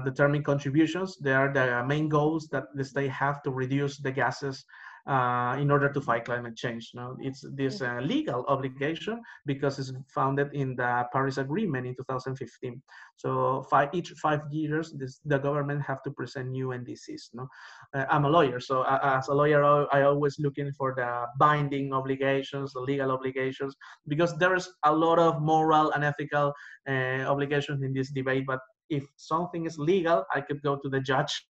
determined contributions. They are the main goals that the state have to reduce the gases in order to fight climate change. No, it's this legal obligation because it's founded in the Paris Agreement in 2015. So each 5 years, the government have to present new NDCs. No, I'm a lawyer, so as a lawyer, I always looking for the binding obligations, the legal obligations, because there is a lot of moral and ethical obligations in this debate. But if something is legal, I could go to the judge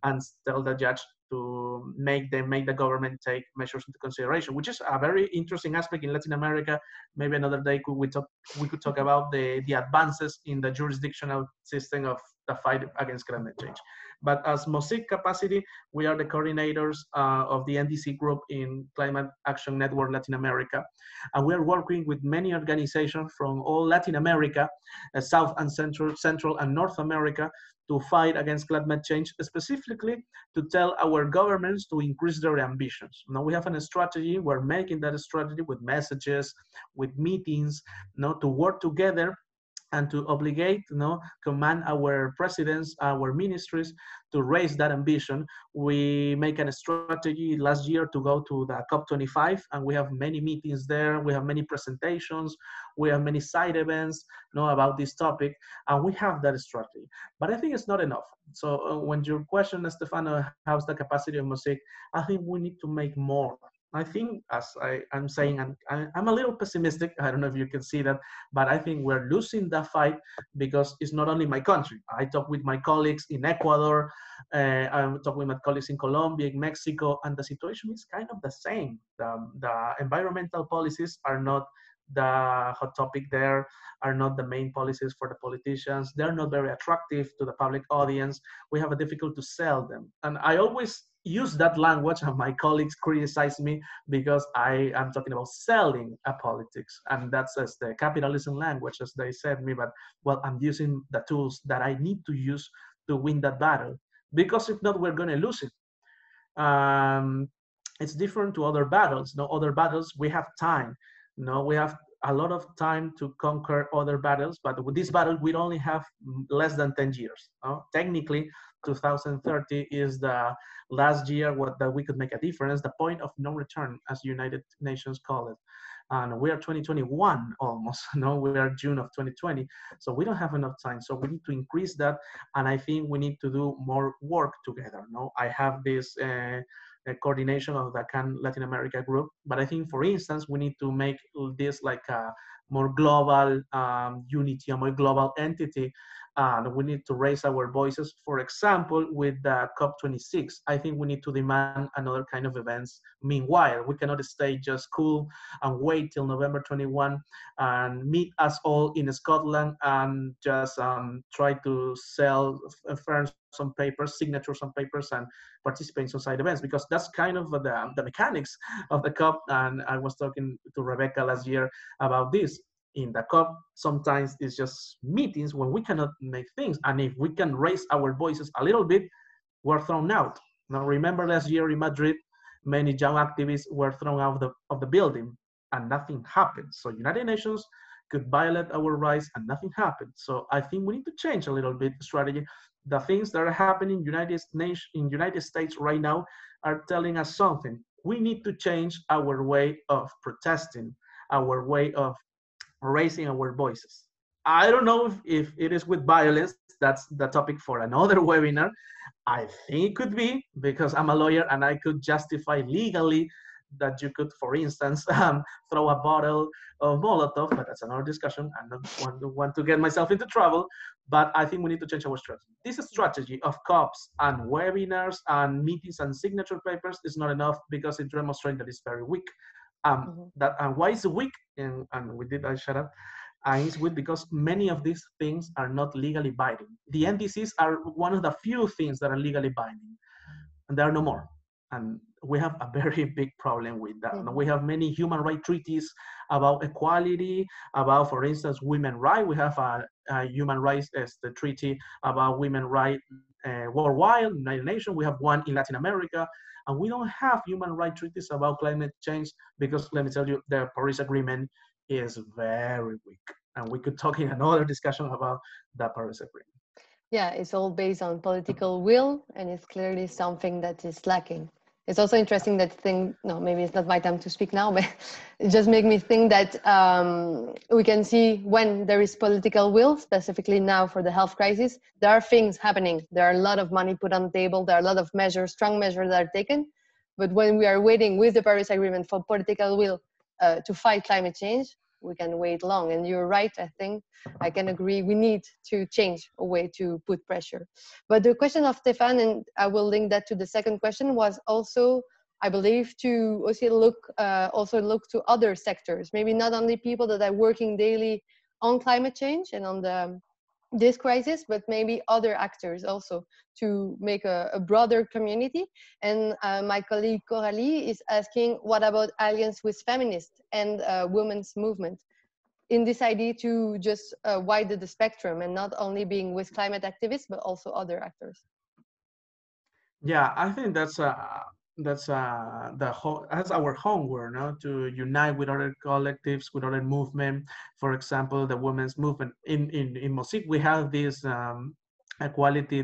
and tell the judge to make the government take measures into consideration, which is a very interesting aspect in Latin America. Maybe another day we could talk about the advances in the jurisdictional system of the fight against climate change. But as MOCCIC capacity, we are the coordinators of the NDC group in Climate Action Network Latin America. And we are working with many organizations from all Latin America, South and Central and North America, to fight against climate change, specifically to tell our governments to increase their ambitions. Now we have a strategy, we're making that strategy with messages, with meetings, to work together and to obligate, command our presidents, our ministries to raise that ambition. We make a strategy last year to go to the COP25, and we have many meetings there. We have many presentations. We have many side events, about this topic, and we have that strategy. But I think it's not enough. So when your question, Stefano, how's the capacity of MOCCIC? I think we need to make more. I think, as I'm saying, I'm a little pessimistic. I don't know if you can see that, but I think we're losing the fight because it's not only my country. I talk with my colleagues in Ecuador, I talk with my colleagues in Colombia, in Mexico, and the situation is kind of the same. The environmental policies are not the hot topic there, are not the main policies for the politicians. They're not very attractive to the public audience. We have a difficult to sell them. And I always use that language, and my colleagues criticize me because I am talking about selling a politics, and that's as the capitalism language, as they said me. But well, I'm using the tools that I need to use to win that battle, because if not, we're going to lose it. It's different to other battles. Other battles we have time. We have a lot of time to conquer other battles, but with this battle we only have less than 10 years. Technically, 2030 is the last year that we could make a difference, the point of no return, as United Nations call it. And we are 2021 almost. We are June of 2020, so we don't have enough time. So we need to increase that, and I think we need to do more work together. I have this coordination of the CAN Latin America group, but I think, for instance, we need to make this like a more global unity, a more global entity, and we need to raise our voices. For example, with the COP26, I think we need to demand another kind of events. Meanwhile, we cannot stay just cool and wait till November 21 and meet us all in Scotland and just try to sell firms some papers, signatures on papers, and participate in society events, because that's kind of the mechanics of the COP. And I was talking to Rebecca last year about this. In the COP, sometimes it's just meetings when we cannot make things. And if we can raise our voices a little bit, we're thrown out. Now, remember last year in Madrid, many young activists were thrown out of the building and nothing happened. So United Nations could violate our rights and nothing happened. So I think we need to change a little bit the strategy. The things that are happening in United States right now are telling us something. We need to change our way of protesting, our way of raising our voices. I don't know if it is with violence. That's the topic for another webinar. I think it could be, because I'm a lawyer and I could justify legally that you could, for instance, throw a bottle of Molotov, but that's another discussion. I don't want to get myself into trouble, but I think we need to change our strategy. This strategy of COPs and webinars and meetings and signature papers is not enough, because it demonstrates that it's very weak. Why is it weak? And with it, I shut up. It's weak because many of these things are not legally binding. The NDCs are one of the few things that are legally binding, and there are no more. And we have a very big problem with that. We have many human rights treaties about equality, about, for instance, women's rights. We have a human rights the treaty about women's rights worldwide, United Nations. We have one in Latin America. And we don't have human rights treaties about climate change, because let me tell you, the Paris Agreement is very weak. And we could talk in another discussion about the Paris Agreement. Yeah, it's all based on political will, and it's clearly something that is lacking. It's also interesting that maybe it's not my time to speak now, but it just makes me think that we can see when there is political will, specifically now for the health crisis, there are things happening. There are a lot of money put on the table. There are a lot of measures, strong measures that are taken. But when we are waiting with the Paris Agreement for political will to fight climate change, we can wait long. And you're right, I think I can agree. We need to change a way to put pressure. But the question of Stefan, and I will link that to the second question, was also, I believe, to also look to other sectors, maybe not only people that are working daily on climate change and on this crisis, but maybe other actors also, to make a broader community. And my colleague Coralie is asking, what about alliance with feminists and women's movement, in this idea to just widen the spectrum and not only being with climate activists, but also other actors? Yeah, I think that's our homework, no? To unite with other collectives, with other movements. For example, the women's movement in MOCCIC, we have this equality,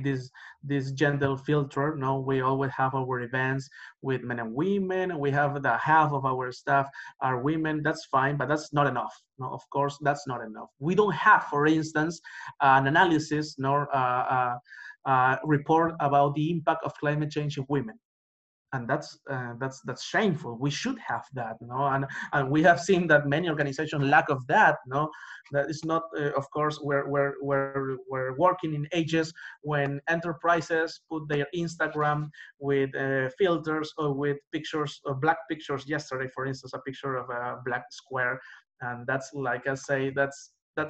this gender filter. No, we always have our events with men and women. We have the half of our staff are women. That's fine, but that's not enough. No, of course, that's not enough. We don't have, for instance, an analysis nor report about the impact of climate change in women. And that's shameful. We should have that, and we have seen that many organizations lack of that. That is not, of course, we're working in ages when enterprises put their Instagram with filters or with pictures of black pictures. Yesterday, for instance, a picture of a black square, and that's, like I say, I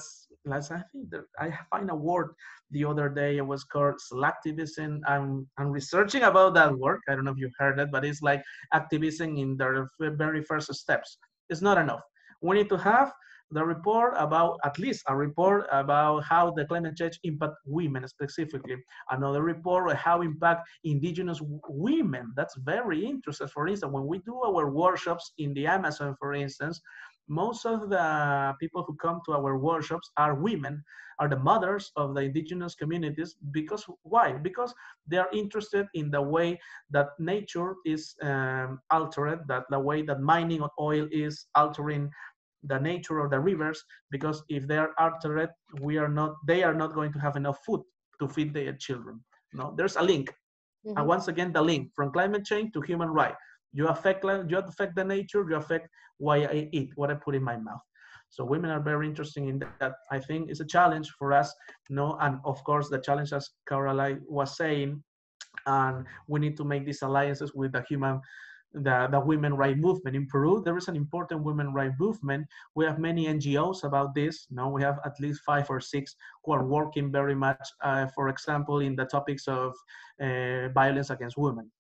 think that I find a word the other day. It was called selectivism. I'm researching about that word. I don't know if you've heard it, but it's like activism in their very first steps. It's not enough. We need to have the report about, at least a report about how the climate change impact women specifically. Another report on how impact indigenous women. That's very interesting. For instance, when we do our workshops in the Amazon, for instance, most of the people who come to our workshops are women, are the mothers of the indigenous communities. Because why? Because they are interested in the way that nature is altered, that the way that mining of oil is altering the nature of the rivers. Because if they are altered, they are not going to have enough food to feed their children. No, there's a link. And once again, the link from climate change to human rights. You affect the nature, you affect what I eat, what I put in my mouth. So women are very interesting in that. I think it's a challenge for us, and of course the challenge, as Caroline was saying, and we need to make these alliances with the women rights movement. In Peru, there is an important women rights movement. We have many NGOs about this. Now we have at least 5 or 6 who are working very much, for example, in the topics of violence against women.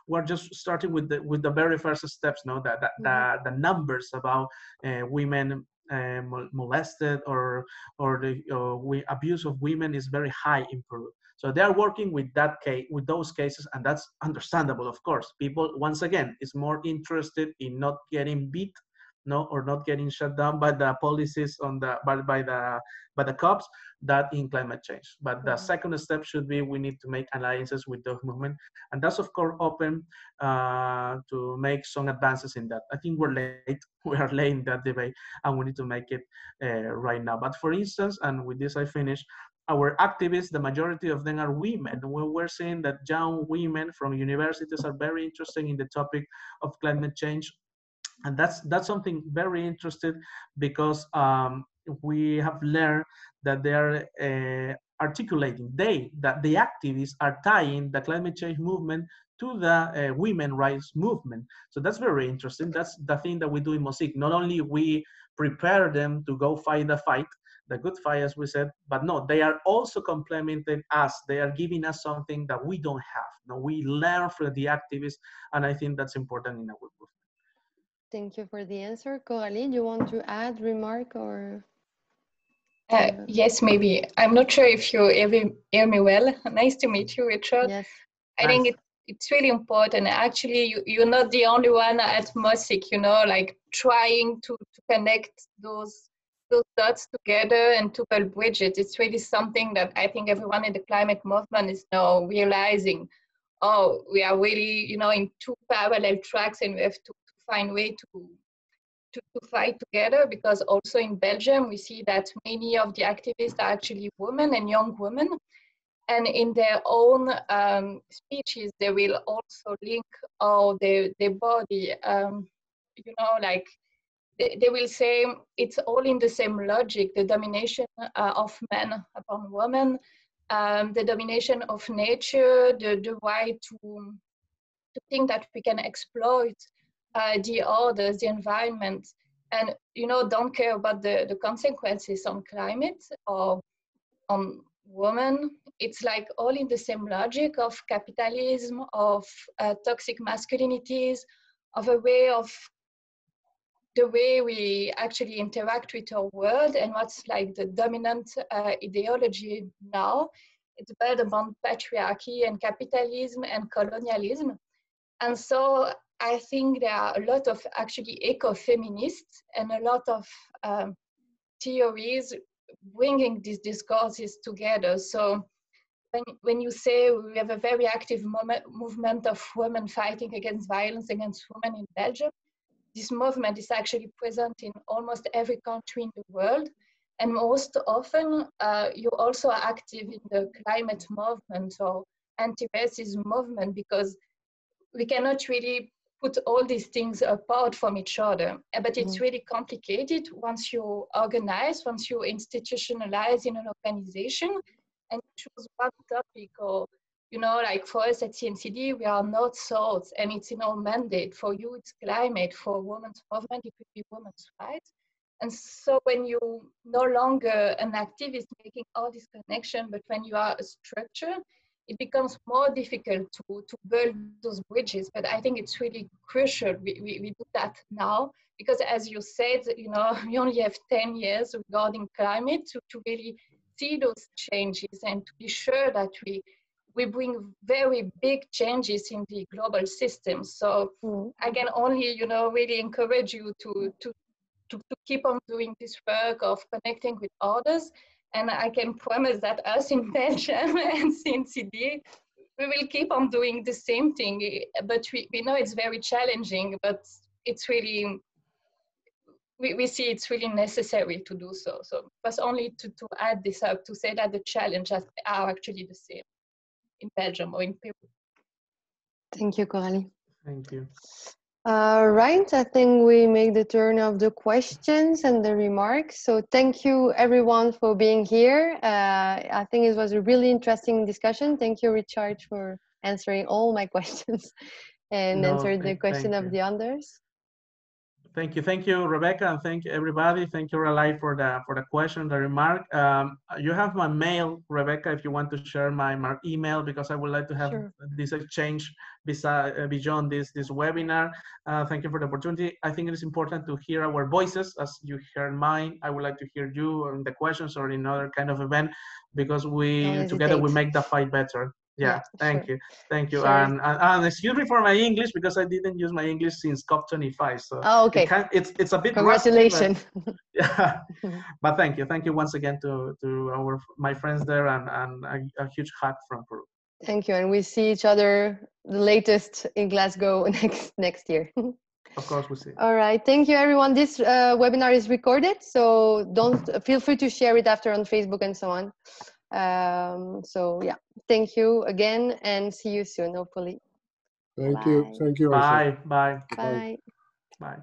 We're just starting with the very first steps. The numbers about women molested or the abuse of women is very high in Peru. So they are working with those cases, and that's understandable, of course. People, once again, is more interested in not getting beat, or not getting shut down by the policies by the cops, that in climate change. But the second step should be, we need to make alliances with those movements, and that's of course open to make some advances in that. I think we're late. We are late in that debate, and we need to make it right now. But for instance, and with this I finish, our activists, the majority of them are women. We're seeing that young women from universities are very interested in the topic of climate change. And that's something very interesting, because we have learned that they are articulating, that the activists are tying the climate change movement to the women rights movement. So that's very interesting. That's the thing that we do in MOCCIC. Not only we prepare them to go fight the good fight, as we said, but no, they are also complementing us. They are giving us something that we don't have. We learn from the activists, and I think that's important in our movement. Thank you for the answer. Coralie, you want to add, remark, or? Yes, maybe. I'm not sure if you hear me well. Nice to meet you, Richard. Yes. I think it's really important. Actually, you're not the only one at MOCCIC, like trying to connect those dots together and to build bridges. It's really something that I think everyone in the climate movement is now realizing. Oh, we are really, in 2 parallel tracks, and we have to find a way to fight together, because also in Belgium, we see that many of the activists are actually women and young women. And in their own speeches, they will also link their body, they will say it's all in the same logic, the domination of men upon women, the domination of nature, the right to think that we can exploit the others, the environment, and don't care about the consequences on climate or on women. It's like all in the same logic of capitalism, of toxic masculinities, of the way we actually interact with our world, and what's like the dominant ideology now. It's built upon patriarchy and capitalism and colonialism. And so I think there are a lot of actually ecofeminists and a lot of theories bringing these discourses together. So when you say we have a very active movement of women fighting against violence against women in Belgium, this movement is actually present in almost every country in the world. And most often, you also are active in the climate movement or anti-racism movement, because we cannot really put all these things apart from each other. But it's really complicated once you organize, once you institutionalize in an organization and choose one topic, or like for us at CNCD, we are North South, and it's in our mandate. For you, it's climate. For women's movement, it could be women's rights. And so when you no longer an activist making all this connection, but when you are a structure, it becomes more difficult to build those bridges. But I think it's really crucial we do that now, because as you said, we only have 10 years regarding climate to really see those changes and to be sure that we bring very big changes in the global system. So I can only, really encourage you to keep on doing this work of connecting with others. And I can promise that us in Belgium and CNCD, we will keep on doing the same thing. But we know it's very challenging, but it's really, we see it's really necessary to do so. So it was only to add this up, to say that the challenges are actually the same in Belgium or in Peru. Thank you, Coralie. Thank you. Right, I think we make the turn of the questions and the remarks. So thank you everyone for being here. I think it was a really interesting discussion. Thank you, Richard, for answering all my questions and answering the question of the others. Thank you, Rebecca, and thank you everybody. Thank you, Relay, for the question, the remark. You have my mail, Rebecca, if you want to share my email, because I would like to have this exchange beyond this webinar. Thank you for the opportunity. I think it is important to hear our voices, as you heard mine. I would like to hear you on the questions or in other kind of event, because we together we make the fight better. Yeah, thank you. Sure. And excuse me for my English, because I didn't use my English since COP25. So okay, it's a bit congratulations. Rusty, but, yeah, but thank you once again to my friends there, and a huge hug from Peru. Thank you, and we see each other the latest in Glasgow next year. Of course, we see. All right, thank you everyone. This webinar is recorded, so feel free to share it after on Facebook and so on. So yeah, thank you again, and see you soon, hopefully. Thank you. Bye. Bye. Bye.